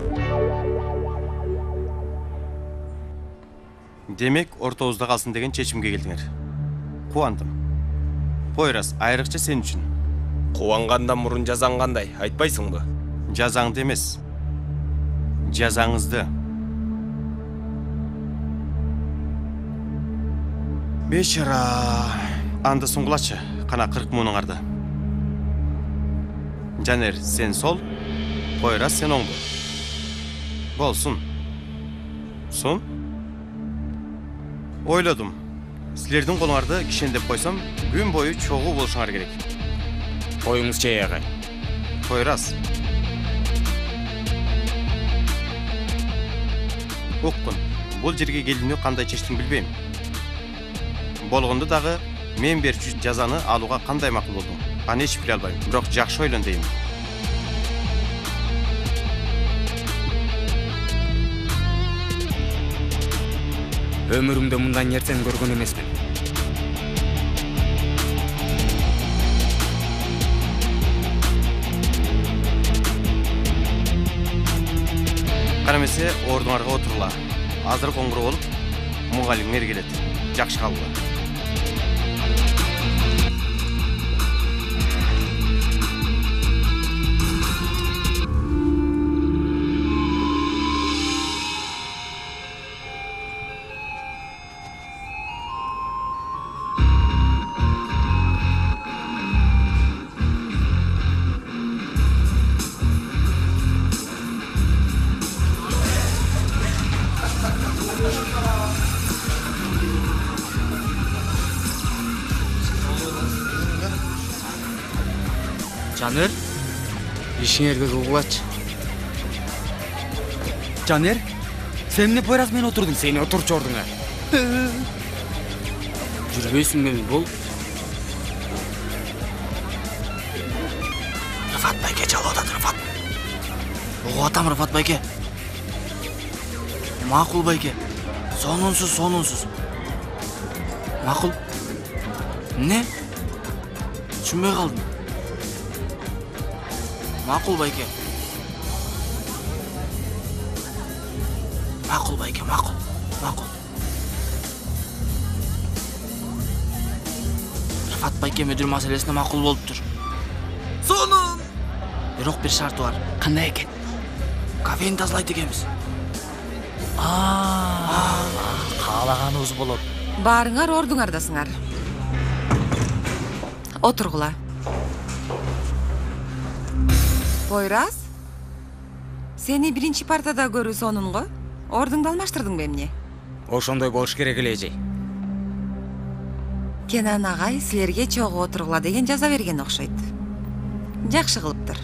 Демек, ортобузда калсын деген чечимге келдиңер. Кубандым. Пойраз, айрыкча сен үчүн. Кубангандан мурун жазаң кандай, айтпайсыңбы? Жазаңды эмес. Жазаңызды. Бечара. Анда суңгулачы. Кана 40 мыңың арды. Жанер, сен сол, Пойрас сен оңды. Болсын. Сон? Ойладым. Сілердің қолыңарды кишендеп қойсам, күн бойы чоғы болушыңар керек. Қойыңыз чей ағай? Пойрас. Оққын, бұл жерге келдіні қандай чештің білбейм. Болғынды дағы мен берчү жазаны алуға қандай мақұл болдың? Аны еш біле албайм, бірақ жақшы ойлан деймін. Өмірімде мұндай нерсені көрген емеспін. Қарамесе, ордыңарға отырыла. Азыр қоңғыры болып, мұғалімдер келеді. Жақшы қалуға. Жанер, ишиңерге кылгылачы. Жанер, сен эмне Пойрас менен отурдуң? Сени отурчу ордуңа. Жүрбөйсүңбү бол? Рыфат байке чалып атат, Рыфат. Угуп атам, Рыфат байке. Макул байке. Сонунсуз. Макул. Не? Түшүнбөй калдым. Макул байке. Макул байке, макул. Рыфат байке мүдүр маселесине макул болуптур. Сонун! Бирок бир шарты бар. Кандай экен? Кафени тазалайт экенбиз. Каалаганыбыз болот. Баарыңар ордуңардасыңар. Отургула. Пойрас, сени биринчи партада көрүү сонун го. Ордуңду алмаштырдың эмне? Ошондой болуш керек эле эже. Кенан агай силерге чогуу отургула деген жаза берген окшойт. Жакшы кылыптыр.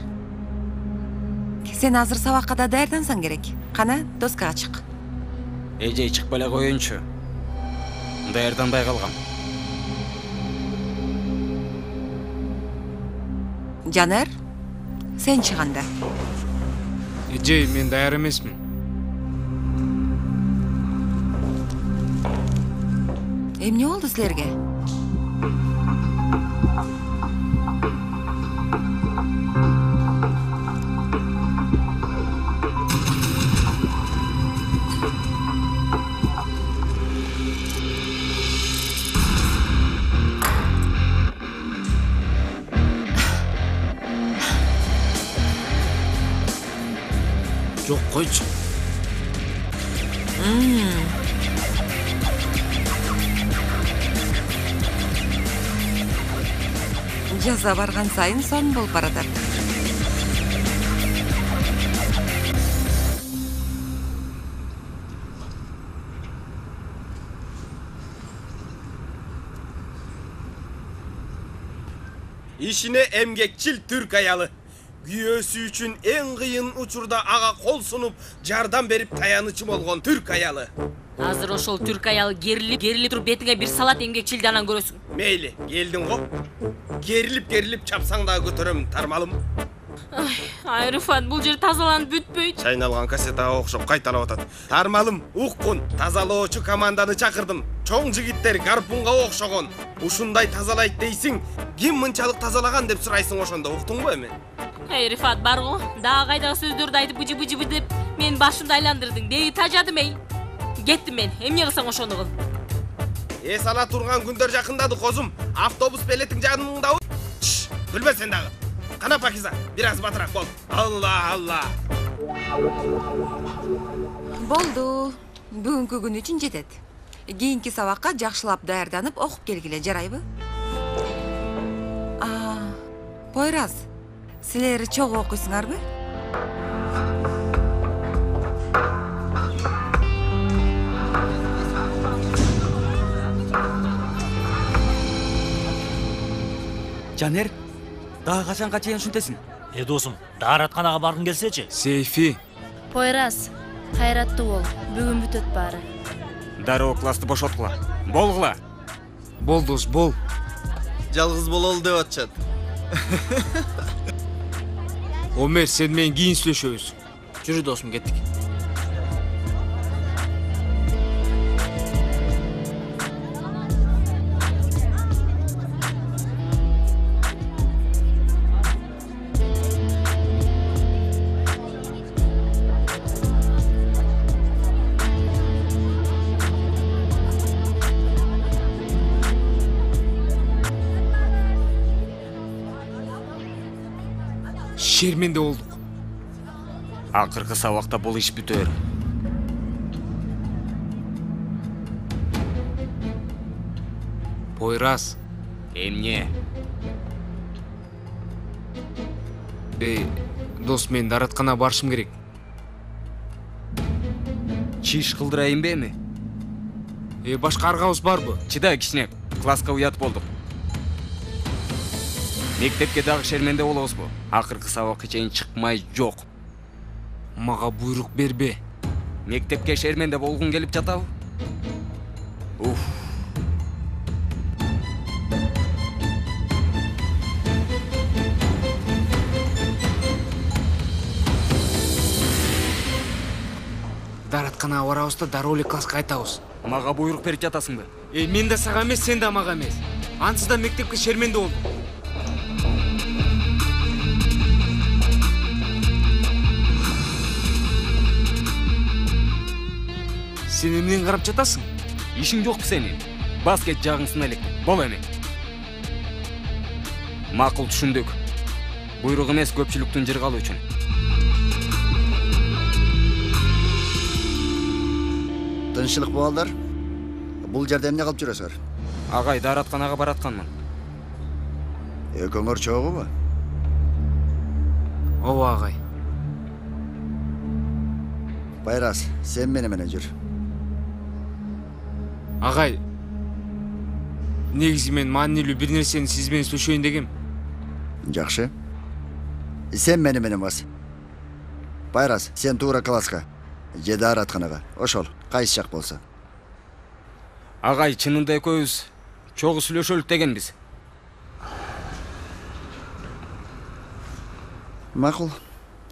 Сен азыр сабакка да даярдансаң керек. Кана, доскага чык. Эже чыкпай эле коеюнчу. Даярданбай калгам. Жанер, сен чыганда. Эже, мен даяр эмесмин. Эмне болду силерге? Жок, койчу. Жаза барган сайын сон болуп баратат. Ишине эмгекчил түрк аялы. Күйөөсү үчүн эң кыйын учурда ага кол сунуп, жардам берип таянычы болгон түрк аялы. Азыр ошол түрк аялы керилип туруп бетиңе бир салат эмгекчилди анан көрөсүң. Мейли, келдиң го. Керилип чапсаң да көтөрөм, тармалым. Ай, Рыфат, бул жер тазаланып бүтпөйт. Чайналган кассетага окшоп кайталап атат. Тармалым, уккун, тазалоочу команданы чакырдым. Чоң жигиттер гарпунга окшогон. Ушундай тазалайт дейсиң, ким мынчалык тазалаган деп сурайсың ошондо, уктуңбу эми? Эй, Рыфат, бар го. Дагы кайдагы сөздөрдү айтып быжы деп мен башымды айландырдың. Деги тажадым эй. Кеттим мен. Эмне кылсаң ошону кыл. Эс ала турган күндөр жакындады, козум. Автобус белетиң жаныңдабы? Күлбө сен дагы. Кана Пакиза, бир аз батыраак бол. Алла. Болду. Бүгүнкү күн үчүн жетет. Кийинки сабакка жакшылап даярданып окуп келгиле, жарайбы? Пойраз, силер чогуу окуйсуңарбы? Жанер, дагы качанга чейин ушинтесиң? Досум, дааратканага баргың келсечи? Сейфи. Пойраз, кайраттуу бол. Бүгүн бүтөт баары. Дароо классты бошоткула. Болгула. Бол дос, бол. Жалгыз бололу деп атышат. Омер, сен менен кийин сүйлөшөбүз. Жүрү досум, кеттик. Шерменде болдук. Акыркы сабакта бул иш бүтөр. Пойраз. Эмне? Дос, мен дааратканага барышым керек. Чиш кылдырайын беми? Башка аргабыз барбы? Чыда кичине, класска уят болдук. Мектепке дагы шерменде болобузбу? Акыркы сабакка чейин чыкмай жок. Мага буйрук бербе. Мектепке шерменде болгун келип жатабы? Уф. Дааратканага барабыз да дароо эле класска кайтабыз. Мага буйрук берип жатасыңбы? Мен да сага эмес, сен да мага эмес. Ансыз да мектепке шерменде болдук. Сен эмнени карап жатасың? Ишиң жокпу сенин? Баскет жагыңсына элек. Бол эми. Макул, түшүндүк. Буйрук эмес, көпчүлүктүн жыргалуу үчүн. Тынччылык балдар. Бул жерде эмне кылып жүрөсүңөр? Агай, дааратканага баратканмын. Экөөңөр чогубу? Ооба агай. Байрас, сен менен жүр. Агай, негизи мен маанилүү бир нерсени сиз менен сүйлөшөйүн дегем. Жакшы. Сен менен бас. Байрас, сен туура класска. Же дааратканага. Ошол, кайсы жак болсо. Агай, чынында экөөбүз чогуу сүйлөшөлүк дегенбиз. Макул.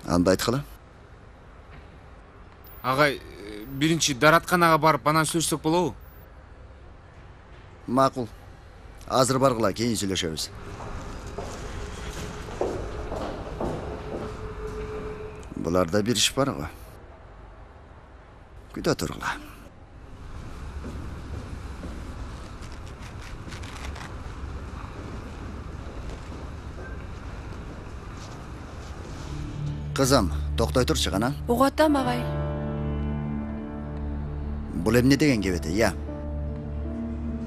Анда айткыла. Агай, биринчи дааратканага барып, анан сүйлөшсөк болобу? Макул. Азыр баргыла, кийин сүйлөшөбүз. Буларда бир иш бар го. Күтө тургула. Кызым, токтой турчу гана. Угатам агай. Бул эмне деген кебети, я?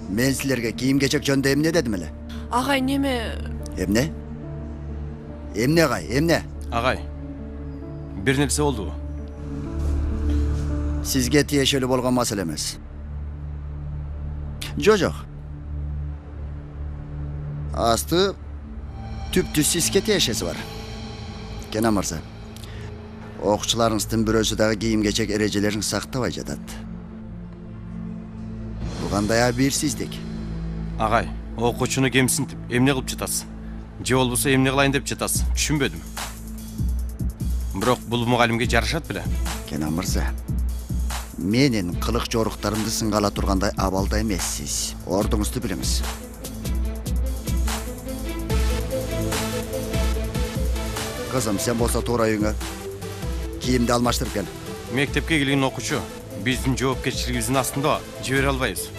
Мен силерге кийим-кечек жөнүндө эмне дедим эле? Агай, неме? Эмне? Эмне агай, эмне? Агай, бир нерсе болдубу? Сизге тиешелүү болгон маселе эмес. Жок. Асты түптүз сизге тиешеси бар. Кена мырза, окуучуларыңыздын бирөөсү дагы кийим-кечек эрежелерин сактабай жатат. Бул кандай абийирсиздик? Агай, окуучуну кемсинтип, эмне кылып жатасыз? Же болбосо эмне кылайын деп жатасыз? Түшүнбөдүм. Бирок бул мугалимге жарашат беле? Кена мырза, менин кылык жоруктарымды сынга ала тургандай абалда эмессиз. Ордуңузду билиңиз. Кызым, сен болсо туура үйүңө кийимди алмаштырып кел. Мектепке келген окуучу биздин жоопкерчилигибиздин астында жибере албайбыз.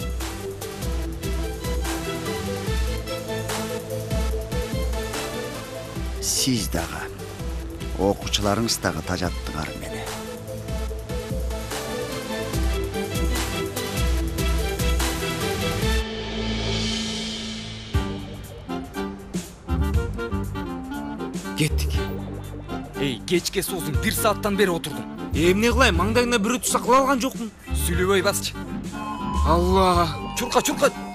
Сиз дагы, окуучуларыңыз дагы тажаттыңар мени. Кеттик. Эй, кечке соозуң 1 сааттан бери отурдум. Эмне кылайын, маңдайыңда бирөө турса кыла алган жокмун. Сүйлөбөй басчы. Алла. Чурка.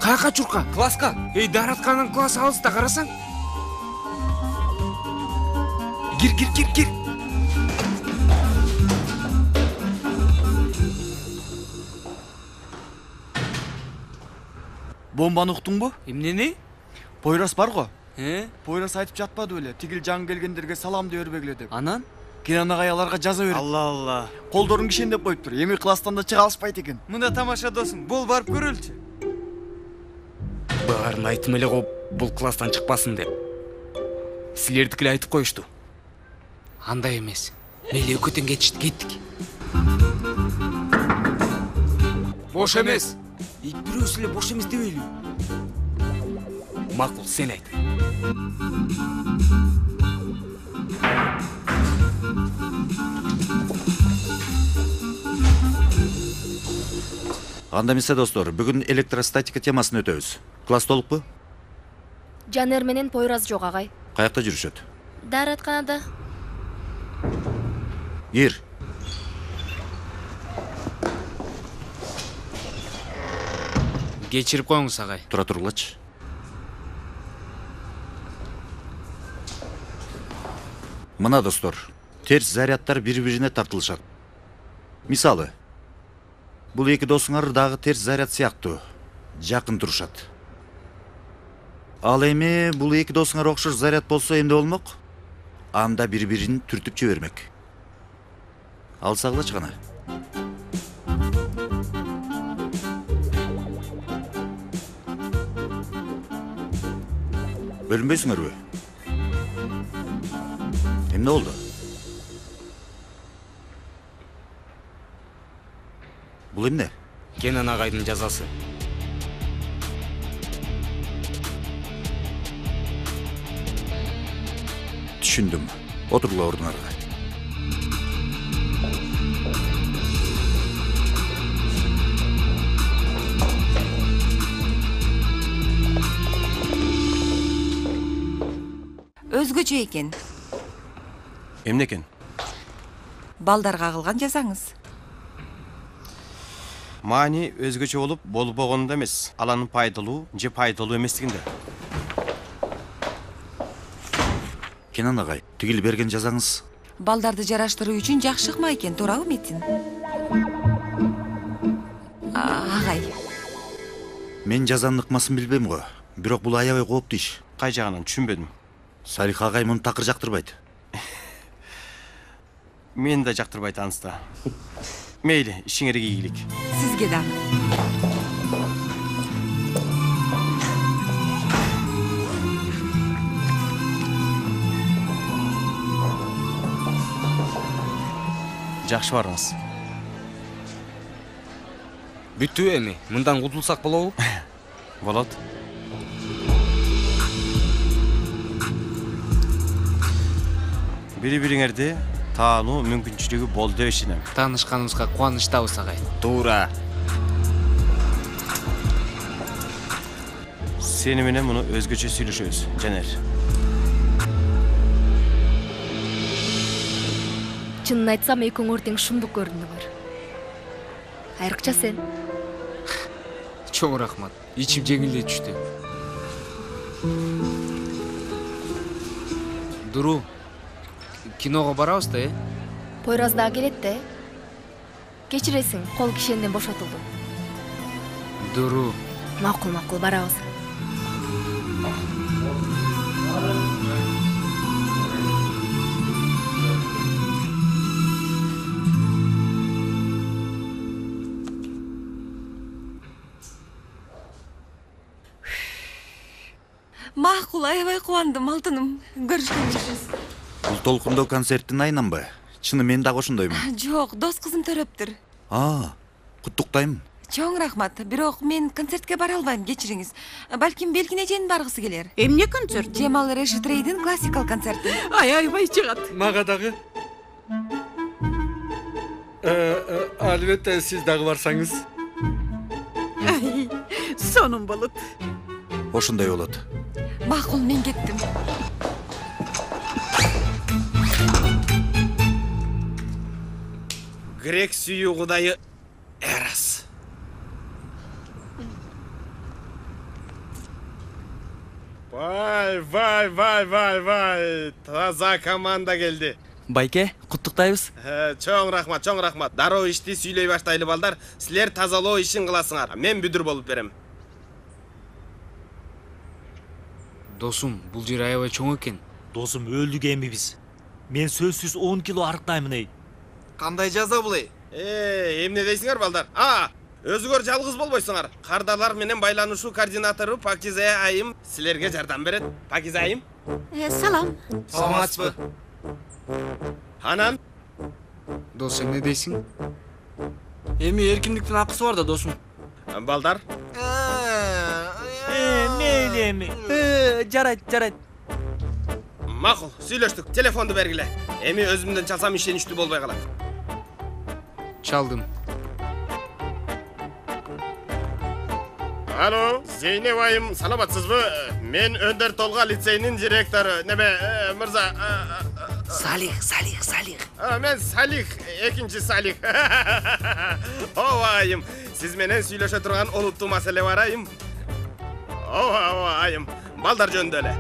Каяка чурка? Класска. Эй, Даратканын классы алыста, карасаң. Кир. Бомбаны уктуңбу? Эмнени? Пойрас бар го. Пойрас айтып жатпады беле, тигил жаңы келгендерге салам деп бербегиле деп. Анан? Кенен агай аларга жаза берет. Алла. Колдорун кишендеп коюптур. Эми класстан да чыга алышпайт экен. Мында тамаша досум, бол барып көрөлчү. Баарын айтым эле го, бул класстан чыкпасын деп. Силердики эле айтып коюшту. Андай эмес. Мейли өкөтөн кеттик. Бош эмес. Бирөөсү эле бош эмес дебейли. Макул, сен айт. Анда эмесе достор, бүгүн электростатика темасын өтөбүз. Класс толукпу? Жанер менен Пойраз жок агай. Каякта жүрүшөт? Дааратканада. Кир. Кечирип коюңуз агай. Тура тургулачы. Мына достор, терс зарядтар бири-бирине тартылышат. Мисалы, бул эки досуңар дагы терс заряд сыяктуу жакын турушат. Ал эми бул эки досуңар окшош заряд болсо эмне болмок? Анда бири-бирин түртүп жибермек. Алсагылачы гана. Бөлүнбөйсүңөрбү? Эмне болду? Бул эмне? Кенен агайдын жазасы. Түшүндүм. Отурула ордуңарга. Өзгөчө экен. Эмне экен? Балдарга кылган жазаңыз. Маани өзгөчө болуп, болбогонунда эмес, аланын пайдалуу же пайдалуу эместигинде. Кенен агай, тигил берген жазаңыз. Балдарды жараштыруу үчүн жакшы ыкма экен, туурабы Метин? Агай. Мен жазанын ыкмасын билбейм го, бирок бул аябай кооптуу иш. Кай жагынан түшүнбөдүм. Салих агай муну такыр жактырбайт. Мен да жактырбайт аныста. Мейли, ишиңерге ийгилик. Сизге дагы. Жакшы барыңыз. Бүттү эми, мындан кутулсак болобу? Болот. Бири-бириңерди таануу мүмкүнчүлүгү болду деп ишенем. Таанышканыбызга кубанычтабыз агай. Туура. Сени менен муну өзгөчө сүйлөшөбүз, Жанер. Чынын айтсам, экөөңөр тең шумдук көрүнүңөр. Айрыкча сен. Чоң рахмат. Ичим жеңилдей түштү. Дуру. Киного барабыз да, Пойраз дагы келет да. Кечиресиң, кол кишенден бошотулду. Дуру. Макул, барабыз. Макул, аябай кубандым, алтыным. Көрүшкөнүбүз. Бул толкундоо концерттин айынан Чыны мен дагы ошондоймун. Жок, дос кызым төрөптүр. Куттуктайм. Чоң рахмат. Бирок мен концертке бара албайм, кечириңиз. Балким Белгин эженин баргысы келер. Эмне концерт? Жемал Решитрейдин классикал концерти. Аябай чыгат. Мага дагы. Албетте сиз дагы барсаңыз. Сонун болот. Ошондой болот. Макул, мен кеттим. грек сүйүү кудайы Эрос. Vay. Таза команда келди. Байке, куттуктайбыз. Чоң рахмат. Дароо ишти сүйлөй баштайлы балдар. Силер тазалоо ишин кыласыңар. Мен бүдүр болуп берем. Досум, бул жер аябай чоң экен. Досум, өлдүк эми биз. Мен сөзсүз 10 кило арыктаймын эй. Кандай жаза бул эй? Эмне дейсиңер балдар? Өзүңөр жалгыз болбойсуңар. Кардалар менен байланышуу координатору Пакиза айым силерге жардам берет. Пакиза айым. Салам. Саламатсызбы? Анан? Дос, эмне дейсиң? Эми эркиндиктин акысы бар да, досум. Балдар? Мейли эми. Жарайт. Макул, сүйлөштүк. Телефонду бергиле. Эми өзүмдөн чалсам ишеничтүү болбой калат. Чалдым. Алло, Зейнеп айым, саламатсызбы? Мен Өндөр Толга лицейнин директору. Неме, мырза? Салих. Мен Салих, экинчи Салих. Ооба айым, сиз менен сүйлөшө турган олуттуу маселе бар айым. Ооба айым, балдар жөнүндө эле.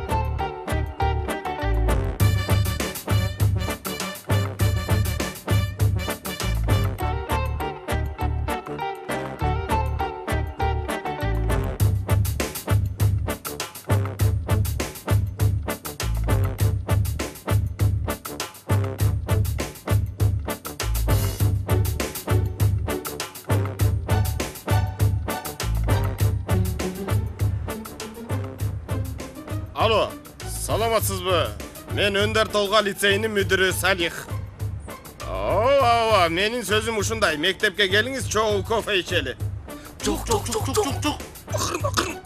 Алло, саламатсызбы? Мен Өндөр Толга лицейнин мүдүрү Салих. Ооба, менин сөзүм ушундай. Мектепке келиңиз, чогуу кофе ичели. Жок. Акырын.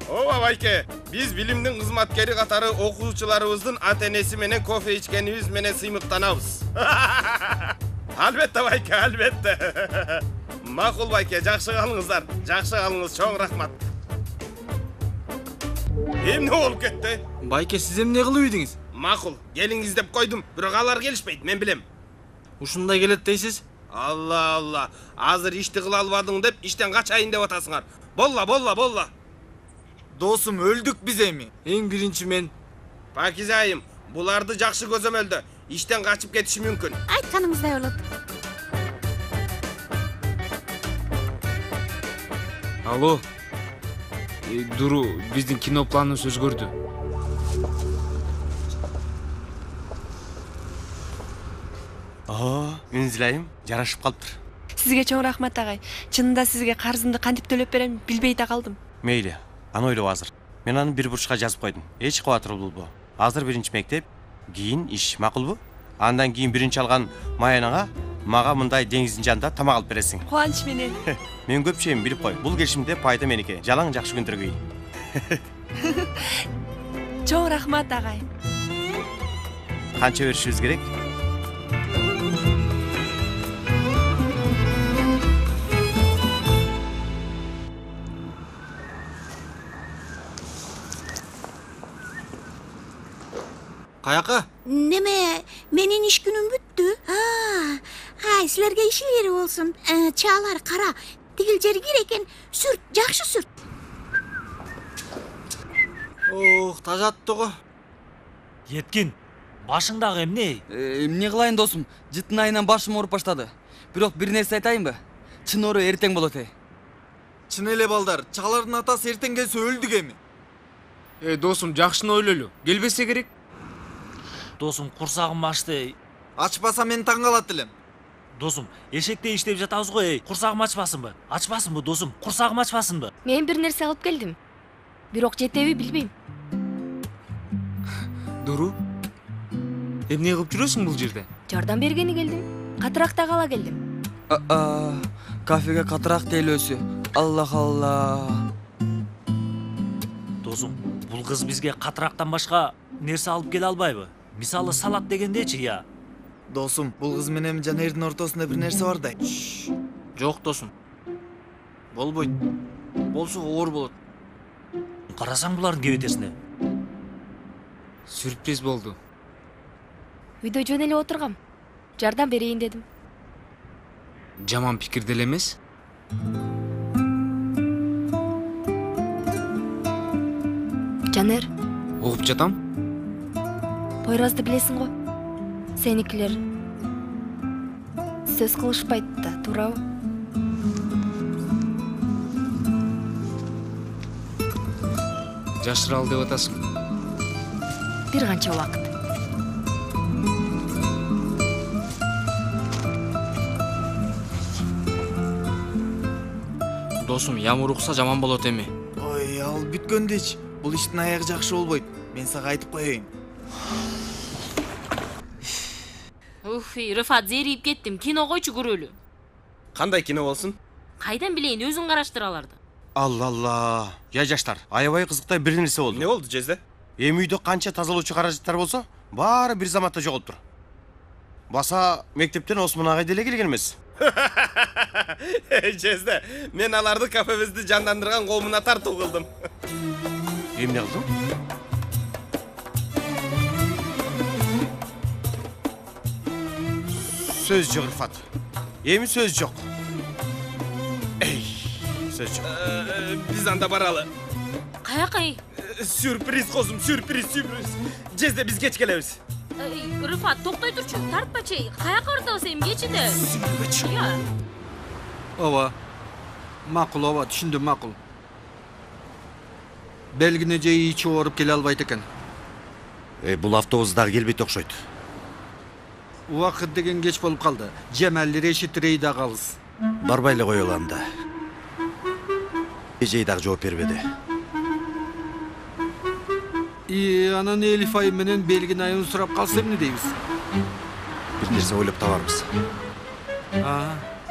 Ооба байке, биз билимдин кызматкери катары окуучуларыбыздын ата-энеси менен кофе ичкенибиз менен сыймыктанабыз. Албетте байке, албетте. Макул байке, жакшы калыңыздар. Жакшы калыңыз, чоң рахмат. Эмне болуп кетти? Байке, сиз эмне кылып ийдиңиз? Макул, келиңиз деп койдум, бирок алар келишпейт, мен билем. Ушундай келет дейсиз? Алла, азыр ишти кыла албадың деп иштен качайын деп атасыңар. Болла. Досум, өлдүк биз эми. Эң биринчи мен. Пакиза айым, буларды жакшы көзөмөлдө. Иштен качып кетиши мүмкүн. Айтканыңыздай болот. Алло. Дуру, биздин кино планыбыз өзгөрдү. Үнзүл айым, жарашып калыптыр. Сизге чоң рахмат агай. Чынында сизге карызымды кантип төлөп берем билбей да калдым. Мейли, аны ойлоп азыр. Мен аны бир бурчка жазып койдум. Эч кабатыр болбо. Азыр биринчи мектеп, кийин иш, макулбу? Андан кийин биринчи алган маянага мага мындай деңиздин жанында тамак алып бересиң. Кубанч менен. Мен көп чейин билип кой. Бул келишимде пайда меники. Жалаң жакшы күндөргөй. Чоң рахмат агай. Канча беришибиз керек? Каяка? Неме, менин иш күнүм бүттү. Силерге иш ери болсун. Чаалар кара. Тигил жери кир экен. Сүрт, жакшы сүрт. Тажатты го. Еткин, башыңдагы эмне? Эмне кылайын досум? Жытын айынан башым ооруп баштады. Бирок бир нерсе айтайынбы? Чын оору эртең болот эй. Чын эле балдар, чалардын атасы эртең келсе өлдүк эми. Досум, жакшыны ойлолу. Келбесе керек. Досум, курсагым ачты. Ачпаса мен таң калат элем. Досум, эшекте иштеп жатабыз го, курсагым ачпасынбы? Ачпасынбы, досум? Курсагым ачпасынбы? Мен бир нерсе алып келдим. Бирок жетеби билбейм. Дуру, эмне кылып жүрөсүң бул жерде? Жардам бергени келдим. Катыракта кала келдим. Кафеге катыраак делөөсү. Алла. Досум, бул кыз бизге катырактан башка нерсе алып келе албайбы? Мисалы салат дегендечи, я. Досум, бул кыз менен Жанердин ортосунда бир нерсе бар да. Жок досум. Болбойт. Болсо оор болот. Карасаң булардын кебетесине. Сюрприз болду. Үйдө жөн эле отургам. Жардам берейин дедим. Жаман пикир деле эмес. Жанер, Угуп жатам. Пойразды билесиң го. Сеникилер сөз кылышпайт да, туурабы? Жашыралы деп атасың. Бир канча убакыт. Досум, ямыр укса жаман болот эми. Ой, ал бүткөндечи. Бул иштин аягы жакшы болбойт. Мен сага айтып коеюн. Уфи, Рыфат, зерип кеттим. Кино койчу көрөлү. Кандай кино болсун? Кайдан билейин, өзүң караштыр аларды. Алла. Я жаштар, аябай кызыктай бир нерсе болду. Не болду, Жезде? Эми үйдө канча тазалоочу каражаттар болсо, баары бир заматта жоголуптур. Баса мектептен Осмон агай деле келген эмес. Жезде, мен аларды кафебизди жандандырган коомуна тартуу кылдым. Эмне кылдың? Сөз жок, Рыфат. Эми сөз жок. Эй, сөз жок. Биз анда баралы. Каяка? Сюрприз козум, сюрприз. Жезде, биз кеч келебиз. Рыфат, токтой турчу, тартпачы. Каяка бардыбыз эми, кечинде. Ооба. Макул, ооба, түшүндүм, макул. Белгине же ичи ооруп келе албайт экен. Бул автобус дагы келбейт окшойт. Убакыт деген кеч болуп калды. Жемел Решит Рей да калыс. Барбай эле коелу анда. Эжей дагы жооп бербеди. Анан Элиф айым менен Белгин айын сурап калса эмне дейбиз? Бир нерсе ойлоп табарбыз.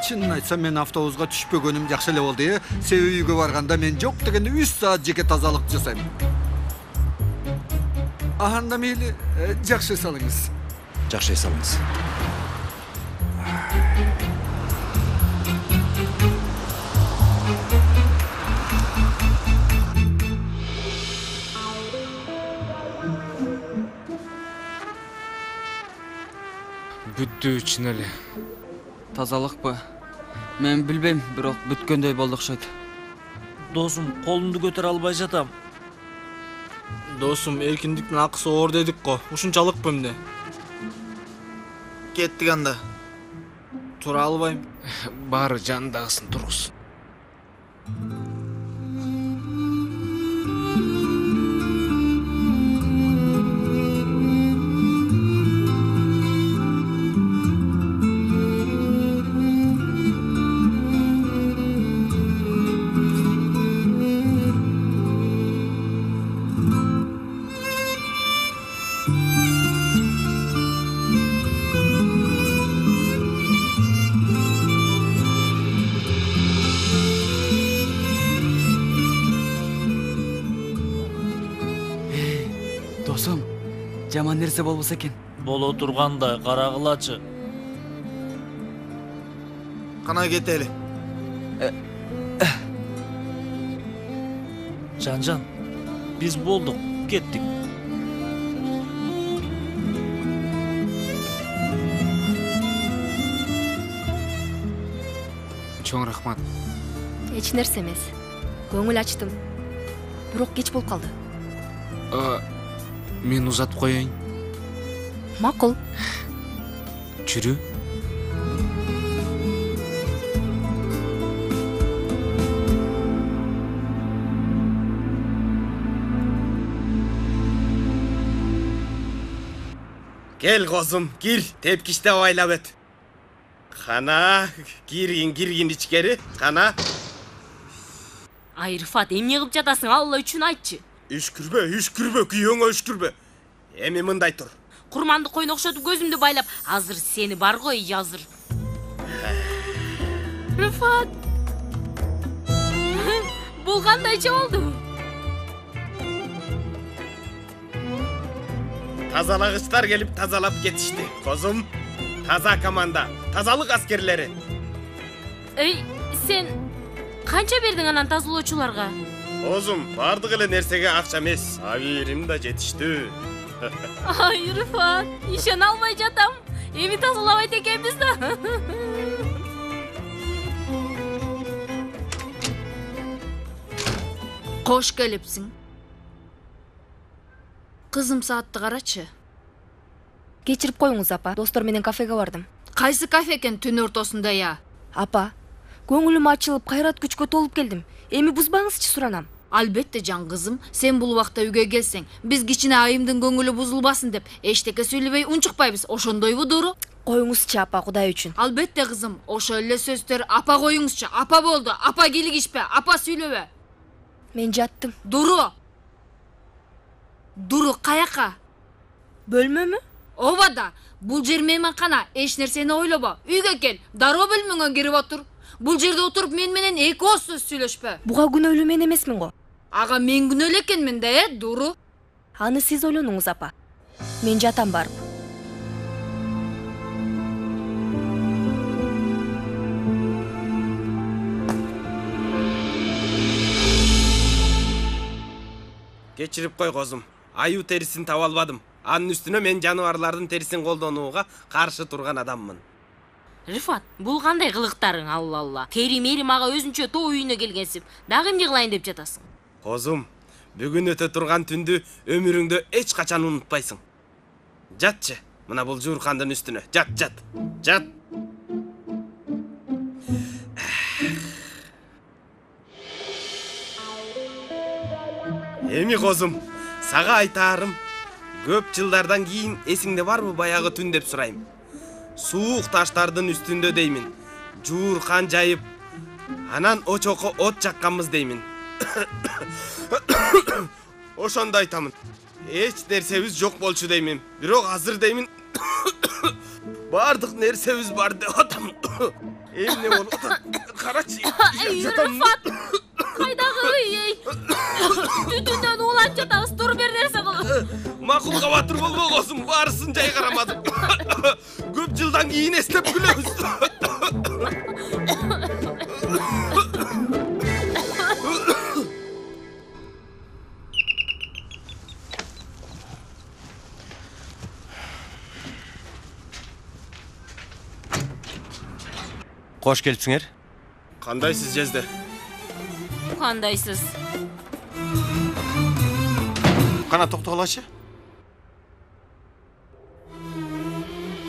Чынын айтсам, мен автобуска түшпөгөнүм жакшы эле болду. Себеби үйгө барганда мен жок дегенде 3 саат жеке тазалык жасайм. Анда мейли, жакшы салыңыз. Жакшы салыңыз. Бүттү чын эле. Тазалыкпы? Мен билбейм, бирок бүткөндөй болду окшойт. Досум, колумду көтөрө албай жатам. Досум, эркиндиктин акысы оор дедик го. Ушунчалыкпы эмне? Кеттик анда. Тура албайм. Баары жанындагысын тургузун. Досум, жаман нерсе болбосо экен. Боло тургандай, карагылачы. Кана кетели. Жан, биз болдук, кеттик. Чоң рахмат. Эч нерсе эмес. Көңүл ачтым. Бирок кеч болуп калды. Мен узатып коеюн. Макул. Жүрү. Кел козум, кир, тепкичте байлап өт. Кана, киргин ичкери, кана. Ай, Рыфат, эмне кылып жатасың? Алла үчүн айтчы. Үшкүрбө, күйөөңө үшкүрбө. Эми мындай тур. Курманды койун окшотуп көзүмдү байлап, азыр сени бар ғой, азыр. Рыфат. Бул кандайча болду? Тазалагычтар келип тазалап кетишти. Козум, таза команда, тазалык аскерлери. Сен канча бердиң анан тазалоочуларга? Козум, бардык эле нерсеге акча эмес, абийирим да жетиштүү. Ай, Рыфат, ишене албай жатам. Эми тазалабайт экенбиз да. Кош келипсиң. Кызым саатты карачы. Кечирип коюңуз апа, достор менен кафеге бардым. Кайсы кафе экен түн ортосунда я? Апа, көңүлүм ачылып, кайрат күчкө толуп келдим. Эми бузбаңызчы суранам. Албетте жан кызым, сен бул убакта үйгө келсең, биз кичине айымдын көңүлү бузулбасын деп эчтеке сүйлөбөй унчукпайбыз. Ошондойбу Дуру? Коюңузчу апа, Кудай үчүн. Албетте кызым, ошо эле сөздөр. Апа коюңузчу. Апа болду. Апа килигишпе. Апа сүйлөбө. Мен жаттым. Дуру. Дуру каяка? Бөлмөмү? Ооба да. Бул жер мейманкана. Эч нерсени ойлобо. Үйгө кел. Дароо бөлмөңө кирип отур. Бул жерде отуруп мен менен эки ооз сөз сүйлөшпө. Буга күнөөлүү мен эмесмин го. Ага, мен күнөөлүү экенмин да, Дуру. Аны сиз ойлонуңуз апа. Мен жатам барып. Кечирип кой козум. Аюу терисин таба албадым. Анын үстүнө мен жаныбарлардын терисин колдонууга каршы турган адаммын. Рифат, бул кандай кылыктарың, алла. Тери-мери мага өзүнчө тоо үйүнө келгенсип, дагы эмне кылайын деп жатасың? Козум, бүгүн өтө турган түндү өмүрүңдө эч качан унутпайсың. Жатчы, мына бул жууркандын үстүнө. Жат. Эми козум, сага айтаарым, көп жылдардан кийин эсиңде барбы баягы түн деп сурайм. Суук таштардын үстүндө деймин. Жууркан жайып, анан очокко от жакканбыз деймин. Ошондо айтамын. Эч нерсебиз жок болчу деймин. Бирок азыр деймин. Бардык нерсебиз бар деп атам. Эмне болуп атат? Карачы. Рифат, кайдагы үй? Түтүндөн уулап жатабыз, тур бер нерсе кылып. Макул кабатыр болбо козум, баарысын жай карамадым. Көп жылдан кийин эстеп күлөбүз. Кош келипсиңер. Кандайсыз жезде? Кандайсыз? Кана токтогулачы.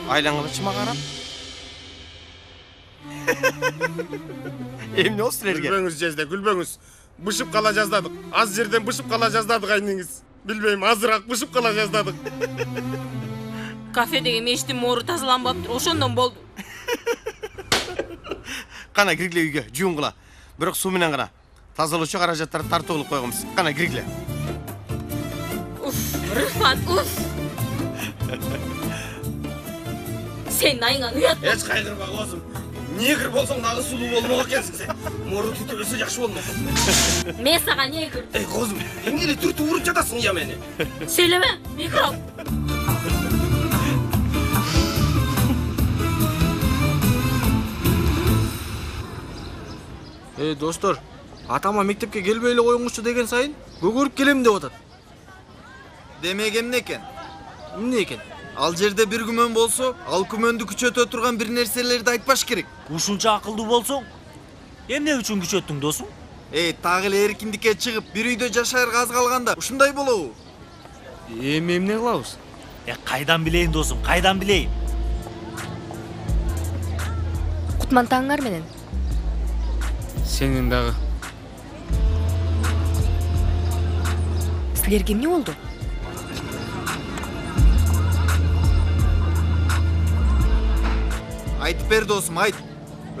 Айлаңылычы мага карап. Эмне болду силерге? Күлбөңүз жезде, күлбөңүз. Бышып кала жаздадык. Аз жерден бышып кала жаздадык айныңыз. Билбейм, азыраак бышып кала жаздадык. Кафедеги мештин моору тазаланбаптыр, ошондон болду. Кана киргиле үйгө, жуунгула. Бирок суу менен гана. Тазалоочу каражаттарды тартып кылып койгонбуз. Кана киргиле. Рифат, Сен айыңан уят бол. Эч кайгырба козум. Негр болсоң дагы сулуу болмок экенсиң сен. Моору түтүбөсө жакшы болмок. Мен сага негр. Эй козум, эмне түртүп уруп жатасың я мени? Сүйлөбө, микрофон. Достор, атама мектепке келбей эле коюңузчу деген сайын көгөрүп келем деп атат. Демек эмне экен? Эмне экен? Ал жерде бир күмөн болсо, ал күмөндү күчөтө турган бир нерселерди айтпаш керек. Ушунча акылдуу болсоң, эмне үчүн күчөттүң досум? Так эле эркиндикке чыгып, бир үйдө жашаарга аз калганда ушундай болобу? Эми эмне кылабыз? Кайдан билейин досум, кайдан билейин? Кутман таңыңар менен. Сенин дагы. Силерге эмне болду? Айтып бер досум, айт.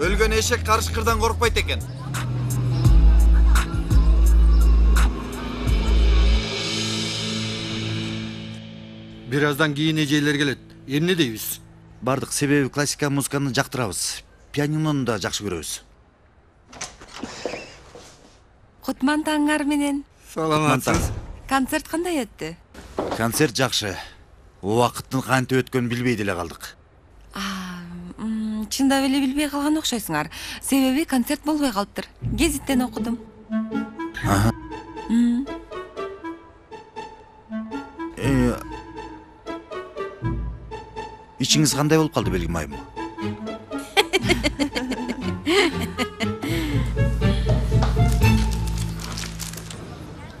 Өлгөн эшек карышкырдан коркпойт экен. Бир аздан кийин эжелер келет. Эмне дейбиз? Бардык, себеби классика музыканы жактырабыз. Пианинону да жакшы көрөбүз. Кутман таңыңар менен. Саламатсыз. Концерт кандай өттү? Концерт жакшы. Убакыттын кантип өткөнүн билбей деле калдык. Чындап эле билбей калган окшойсуңар. Себеби концерт болбой калыптыр. Гезиттен окудум. Ичиңиз кандай болуп калды белгим айым?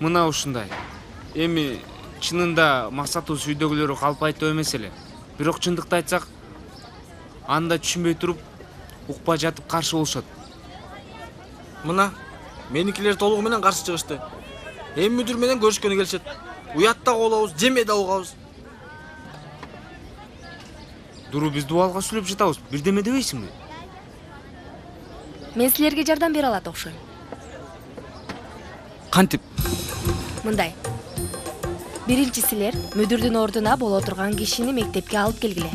мына ушундай. Эми чынында максатыбыз үйдөгүлөрү калп айтуу эмес эле. Бирок чындыкты айтсак, анда түшүнбөй туруп, укпай жатып каршы болушат. Мына меникилер толугу менен каршы чыгышты. Эми мүдүр менен көрүшкөнү келишет. Уятта болобуз, жеме да угабыз. Дуру биз дубалга сүйлөп жатабыз. Бирдеме дебейсиңби? Мен силерге жардам бере алат окшойм. Кантип? Мындай. Биринчи силер мүдүрдүн ордуна боло турган кишини мектепке алып келгиле.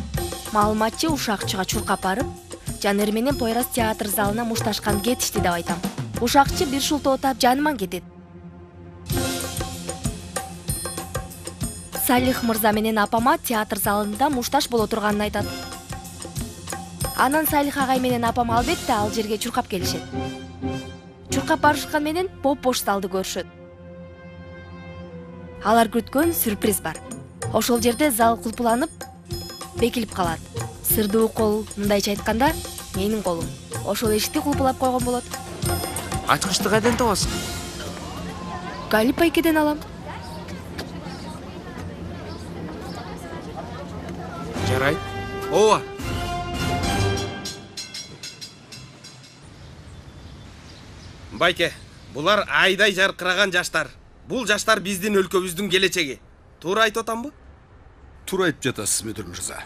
Маалыматчы ушакчыга чуркап барып, Жанер менен Пойрас театр залына мушташкан кетишти деп айтам. Ушакчы бир шултоо таап жаныман кетет. Салих мырза менен апама театр залында мушташ боло турганын айтат. Анан Салих агай менен апам албетте ал жерге чуркап келишет. Чуркап барышкан менен бош залды көрүшөт. Алар күткөн сюрприз бар. Ошол жерде зал кулпуланып, бекилип калат. Сырдуу кол, мындайча айтканда, менин колум. Ошол эшикти кулпулап койгон болот. Ачкычты кайдан табасың? Галип байкеден алам. Жарайт. Ооба. Байке, булар айдай жаркыраган жаштар. Бул жаштар биздин өлкөбүздүн келечеги. Туура айтып атамбы? Туура айтып жатасыз, мүдүр мырза.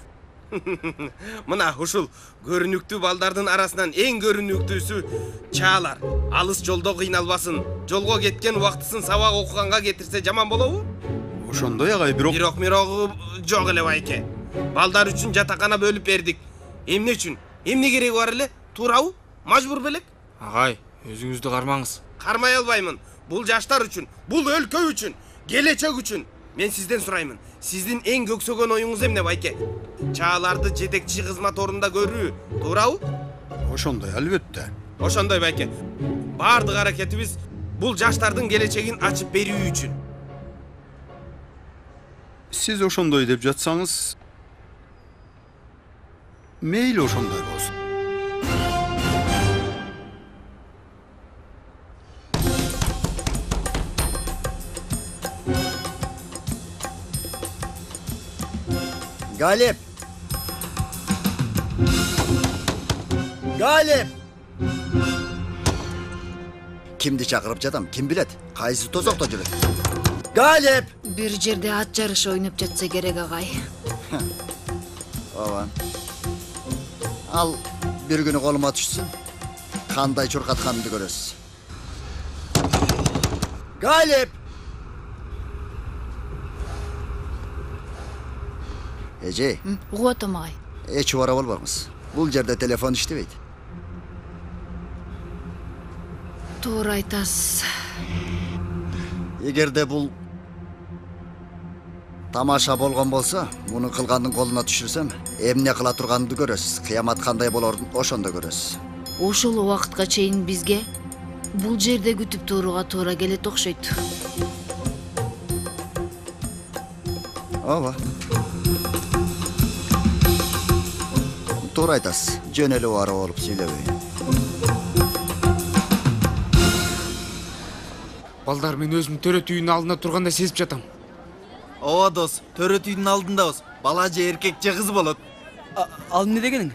Мына ушул көрүнүктүү балдардын арасынан эң көрүнүктүүсү чаалар. Алыс жолдо кыйналбасын, жолго кеткен убактысын сабак окуганга кетирсе жаман болобу? Ошондой агай, бирок жок эле байке. Балдар үчүн жатакана бөлүп бердик. Эмне үчүн? Эмне кереги бар эле? Туурабы? Мажбур белек? Агай, өзүңүздү кармаңыз. Кармай албаймын. Бул жаштар үчүн, бул өлкө үчүн, келечек үчүн. Мен сизден сураймын. Сиздин эң көксөгөн оюңуз эмне байке? Чааларды жетекчи кызмат орунда көрүү, туурабы? Ошондой, албетте. Ошондой байке. Бардык аракетибиз бул жаштардын келечегин ачып берүү үчүн. Сиз ошондой деп жатсаңыз, мейли ошондой болсун. Galip! Galip! Kimdi çakırıp жатам, kim bilet? Kaysı tozokta жүрөт? Galip! Бир жерде ат жарышы ойноп жатса керек агай. Ооба. Ал bir günü koluma түшсүн, кандай чуркатканымды көрөсүз. Galip! Эже. Угуп атам агай. Эч убара болбоңуз. Бул жерде телефон иштебейт. Туура айтасыз. Эгерде бул тамаша болгон болсо, муну кылгандын колуна түшүрсөм, эмне кыла турганымды көрөсүз. Кыямат кандай болорун ошондо көрөсүз. Ошол убакытка чейин бизге бул жерде күтүп турууга туура келет окшойт. Ооба. Туура айтасыз. Жөн эле убара болуп сүйлөбөйүн. Балдар, мен өзүм төрөт үйүнүн алдында турганда сезип жатам. Ооба дос, төрөт үйдүн алдындабыз. Бала же эркек же кыз болот. Ал эмне дегениң?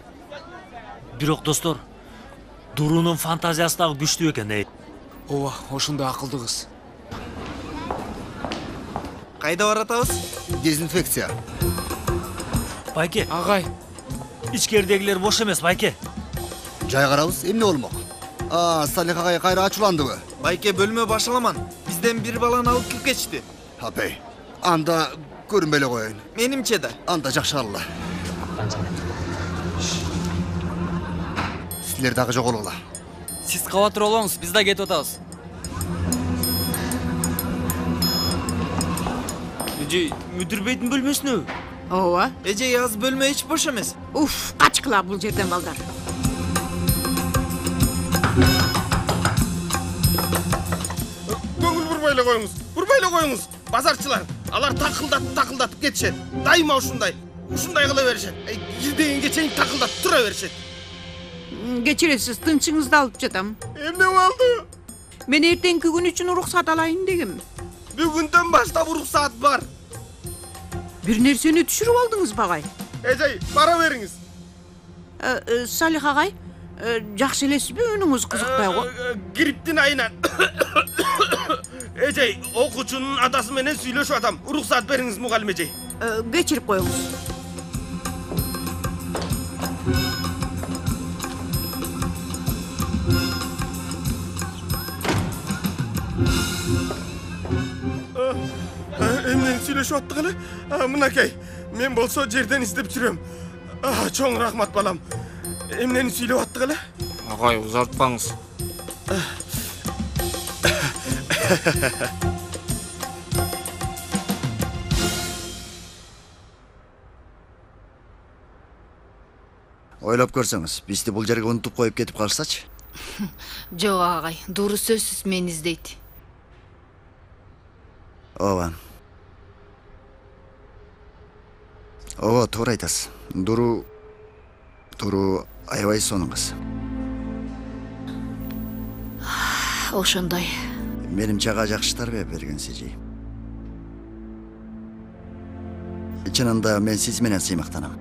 Бирок достор, Дурунун фантазиясы дагы күчтүү экен, эй. Ооба, ошондой акылдуу кыз. Кайда баратабыз? Дезинфекция. Байке. Агай. Ичкеридегилер бош эмес, байке. Жай карабыз, эмне болмок? Салих агай кайра ачууландыбы? Байке, бөлмө башаламан. Бизден бир баланы алып кирип кетишти. Апей, анда көрүнбөй эле коеюн. Менимче да. Анда жакшы алла. Силер дагы жоголгула. Сиз кабатыр болоңуз, биз да кетип атабыз. Эже, мүдүрбейдин бөлмөсүнө? Ооба. Эже, аз бөлмө эч бош эмес. Уф, качкыла бул жерден балдар. Көңүл бурбай эле коюңуз. Базарчылар, алар такылдатып кетишет. Дайыма ушундай кыла беришет. Кирдегенге чейин такылдатып тура беришет. Кечиресиз, тынчыңызды алып жатам. Эмне болду? Мен эртеңки күн үчүн уруксат алайын дегем. Бүгүндөн баштап уруксаат бар. Бир нерсени түшүрүп алдыңыз багай. Эжей, бара бериңиз. Салих агай, жакшы элесизби, үнүңүз кызыкпай го? Гриптин айынан. Эжей, окуучунун атасы менен сүйлөшүп атам. Уруксаат бериңиз, мугалим эжей. Кечирип коюңуз. Эмнени сүйлөшүп аттык эле? Мынакей, мен болсо жерден издеп жүрөм. Чоң рахмат балам. Эмнени сүйлөп аттык эле? Агай, узартпаңыз. Ойлоп көрсөңүз, бизди бул жерге унутуп коюп кетип калышсачы? Жок агай, Дуру сөзсүз мени издейт. Ооба. Ооба, туура айтасыз. Дуру аябай сонун кыз. Ошондой. Менимче ага жакшы тарбия берген сижи. Чынында мен сиз менен сыймактанам.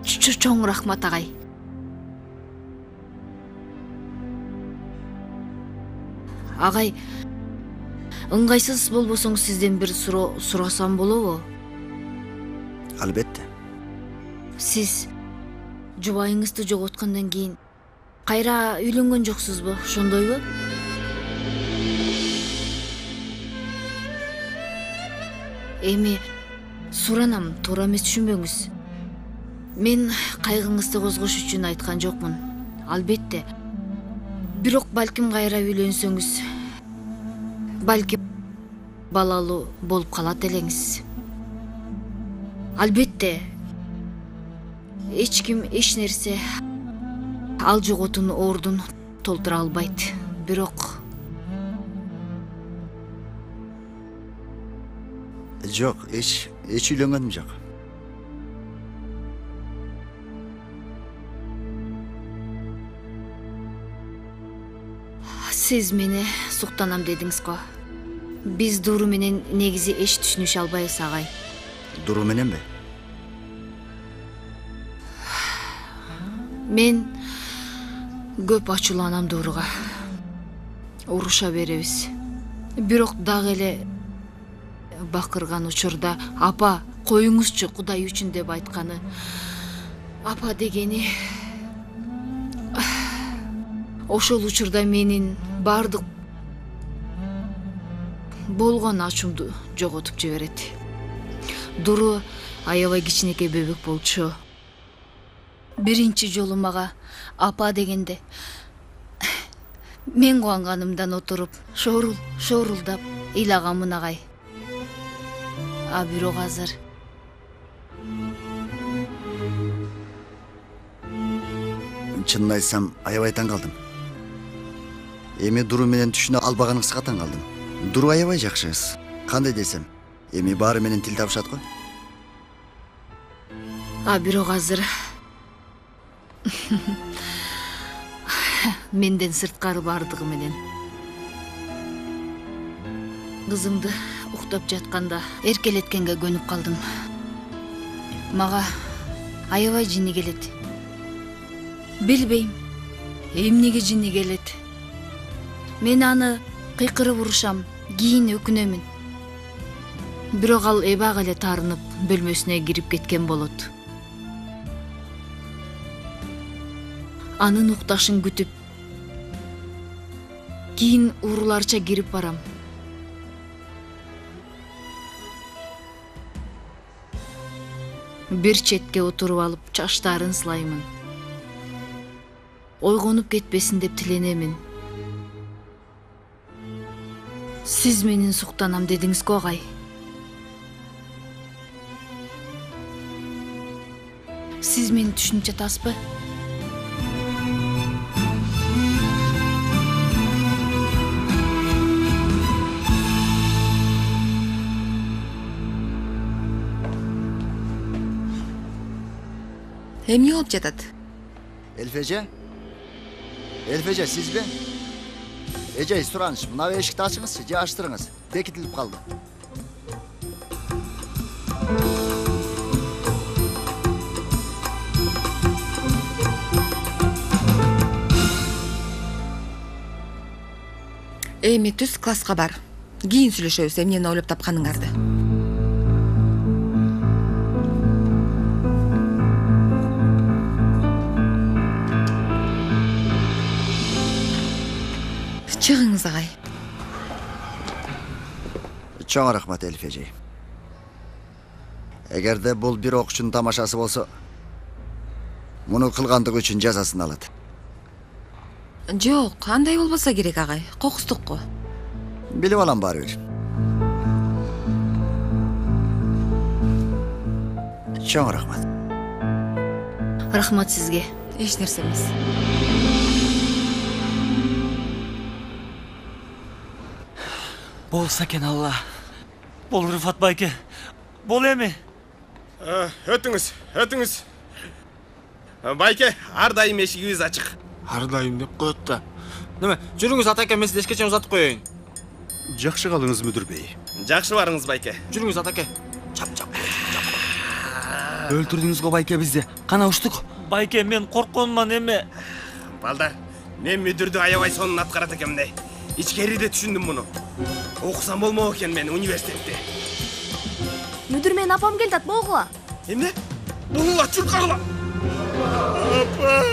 Чоң рахмат агай. Агай, ыңгайсыз болбосоңуз сизден бир сурасам болобу? Албетте. Сиз жубайыңызды жоготкондон кийин кайра үйлөнгөн жоксузбу, ошондойбу? Эми суранам, туура эмес түшүнбөңүз. Мен кайгыңызды козгош үчүн айткан жокмун. Албетте. Бирок балким кайра үйлөнсөңүз, балким балалуу болуп калат элеңиз. Албетте. Эч ким эч нерсе ал жоготун ордун толтура албайт. Бирок жок, эч үйлөнгөнүм жок. Сиз мени суктанам дедиңиз го. Биз Дуру менен негизи эч түшүнүшө албайбыз агай. Дуру мененби? Мен көп ачууланам Дуруга. Уруша беребиз. Бирок дагы эле бакырган учурда апа, коюңузчу Кудай үчүн деп айтканы. Апа дегени ошол учурда менин бардык болгон ачуумду жоготуп жиберет. Дуру аябай кичинекей бөбөк болчу. Биринчи жолу мага апа дегенде мен кубанганымдан отуруп шорулдап ыйлаганмын агай. А бирок азыр чынын айтсам, аябай таң калдым. Эми Дуру менен түшүнө албаганыңызга таң калдым. Дуру аябай жакшы кыз. Кандай десем, эми баары менен тил табышат го. А бирок азыр менден сырткары бардыгы менен. Кызымды уктап жатканда эркелеткенге көнүп калдым. Мага аябай жини келет. Билбейм, эмнеге жини келет. Мен аны кыйкырып урушам, кийин өкүнөмүн. Бирок ал эбак эле таарынып бөлмөсүнө кирип кеткен болот. Анын укташын күтүп, кийин уруларча кирип барам. Бир четке отуруп алып чачтарын сылаймын. Ойгонуп кетпесин деп тиленемин. Сиз менин суктанам дедиңиз го агай. Сиз мени түшүнүп жатасызбы? Эмне болуп жатат? Элфеже? Элфеже, сизби? Эжей, сұраныш, мына эшикти ачыңызчы, же ачтырыңыз. Бекитилип калды. Эми түз класска бар. Кийин сүйлөшөбүз эмнени ойлоп тапканыңарды. Чыгыңыз агай. Чоң рахмат Элиф эжей. Эгерде бул бир окуучунун тамашасы болсо, муну кылгандыгы үчүн жазасын алат. Жок, андай болбосо керек агай. Кокустукку. Билип алам баары бир. Чоң рахмат. Рахмат сизге. Эч нерсе эмес. Болса экен Алла. Бол Рыфат байке. Бол эми. Өтүңүз, өтүңүз. Байке, ар дайым эшигибиз ачык. Ар дайым деп коет да. Неме, жүрүңүз ата аке, мен сизди эшикке чейин узатып коеюн. Жакшы калыңыз мүдүр бей. Жакшы барыңыз байке. Жүрүңүз ата аке. Чап. Өлтүрдүңүз го байке бизди. Кана уштук. Байке, мен коркконуман эме. Балдар, мен мүдүрдү аябай сонун аткарат экенмин да. Ичкериде түшүндүм муну. Окусам болмок экен мен университетте. Мүдүр менин апам келди, болгула. Эмне? Болгула, чуркагыла. Апа.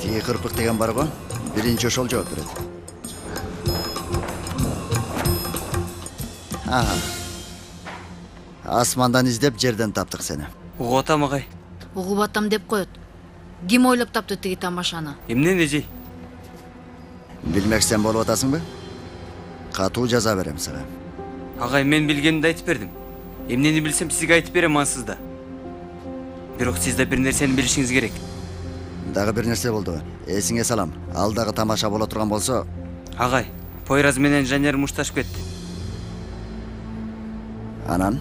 Тиги кырпык деген бар го, биринчи ошол жооп берет. Асмандан издеп жерден таптык сени. Угуп атам агай. Угуп атам деп коет. Ким ойлоп таптı тиги тамашаны? Эмнен эжей? Билмексен болуп атасыңбы? Катуу жаза берем сага. Агай, мен билгенимди айтып бердим. Эмнени билсем сизге айтып берем ансыз да. Бирок сиз да бир нерсени билишиңиз керек. Дагы бир нерсе болду. Эсиңе салам. Ал дагы тамаша боло турган болсо, Агай, Пойраз менен Жанер мушташып кетти. Анан?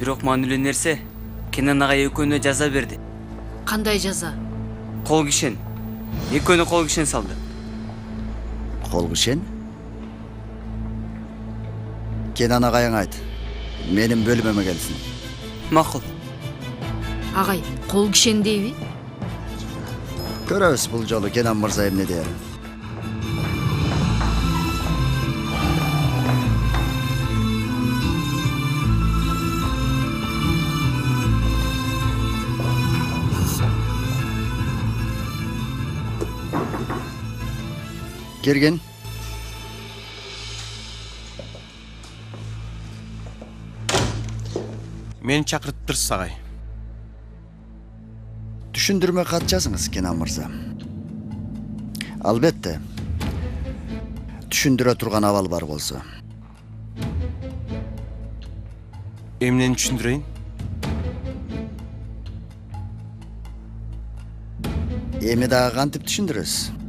Бирок маанилүү нерсе, Кенен агай экөөнө жаза берди. Кандай жаза? Кол кишен. Экөөнө кол кишен салды. Кол кишен? Кенен агайың айт. Менин бөлүмөмө келсин. Макул. Агай, кол кишен дейби? Көрөбүз бул жолу Кенен мырза эмне дээр. Киргин. Мени чакырттырсыз агай. Түшүндүрмө кат жазыңыз, Кенен мырза. Албетте. Түшүндүрө турган абал бар болсо. Эмнени түшүндүрөйүн? Эми дагы кантип түшүндүрөсүз?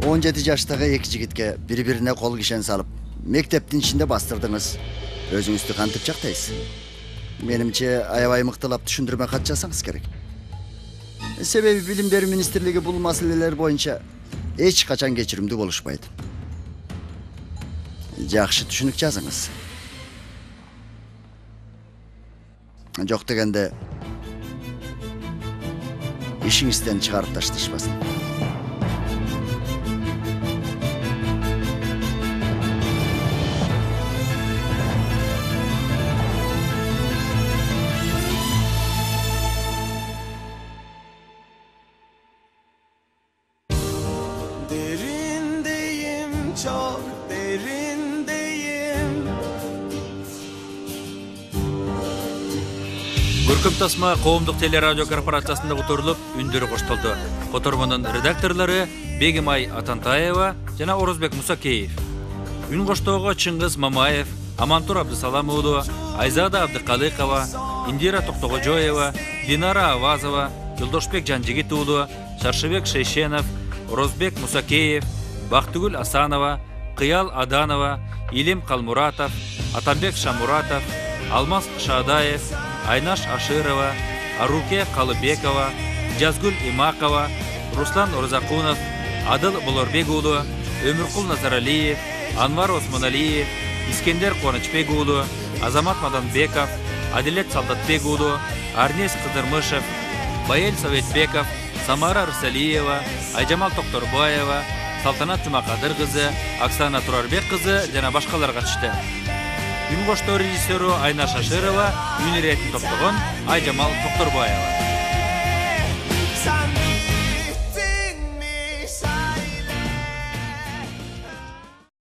17 жаштагы эки жигитке бири-бирине кол кишен салып, мектептин ичинде бастырдыңыз. Өзүңүздү кантип жактайсыз? Менимче аябай мыктылап түшүндүрмө кат жазсаңыз керек. Себеби Билим берүү министрлиги бул маселелер боюнча эч качан кечиримдүү болушпайт. Жакшы түшүнүк жазыңыз. Жок дегенде ишиңизден чыгарып ташташпасын. Çok derindeyim. Көркөм тасма коомдук телерадио корпорациясында которулуп, үндөрү коштолду. Котормонун редакторлору Бегимай Атантаева жана Орозбек Мусакеев. Үн коштоого Чыңгыз Мамаев, Амантур Абдысалам уулу, Айзада Абдыкалыкова, Индира Токтогожоева, Динара Авазова, Жолдошбек Жанжигит уулу, Шаршыбек Шейшенов, Орозбек Мусакеев, Бактыгүл Асанова, Кыял Аданова, Илим Калмуратов, Атамбек Шамуратов, Алмаз Шадаев, Айнаш Аширова, Аруке Калыбекова, Жазгүл Имакова, Руслан Орзакунов, Адыл Булорбек уулу, Өмүркул Назаралиев, Анвар Осмоналиев, Искендер Куанычбек уулу, Азамат Маданбеков, Адилет Солдатбек уулу, Арнес Кыдырмышев, Байел Советбеков, Самара Рысалиева, Айжамал Токторбаева, Салтанат Жумакадыр кызы, Оксана Турарбек кызы жана башкалар катышты. Үн коштоо режиссеру Айна Шаширова, үн иретін топтогон Айжамал Токторбаева.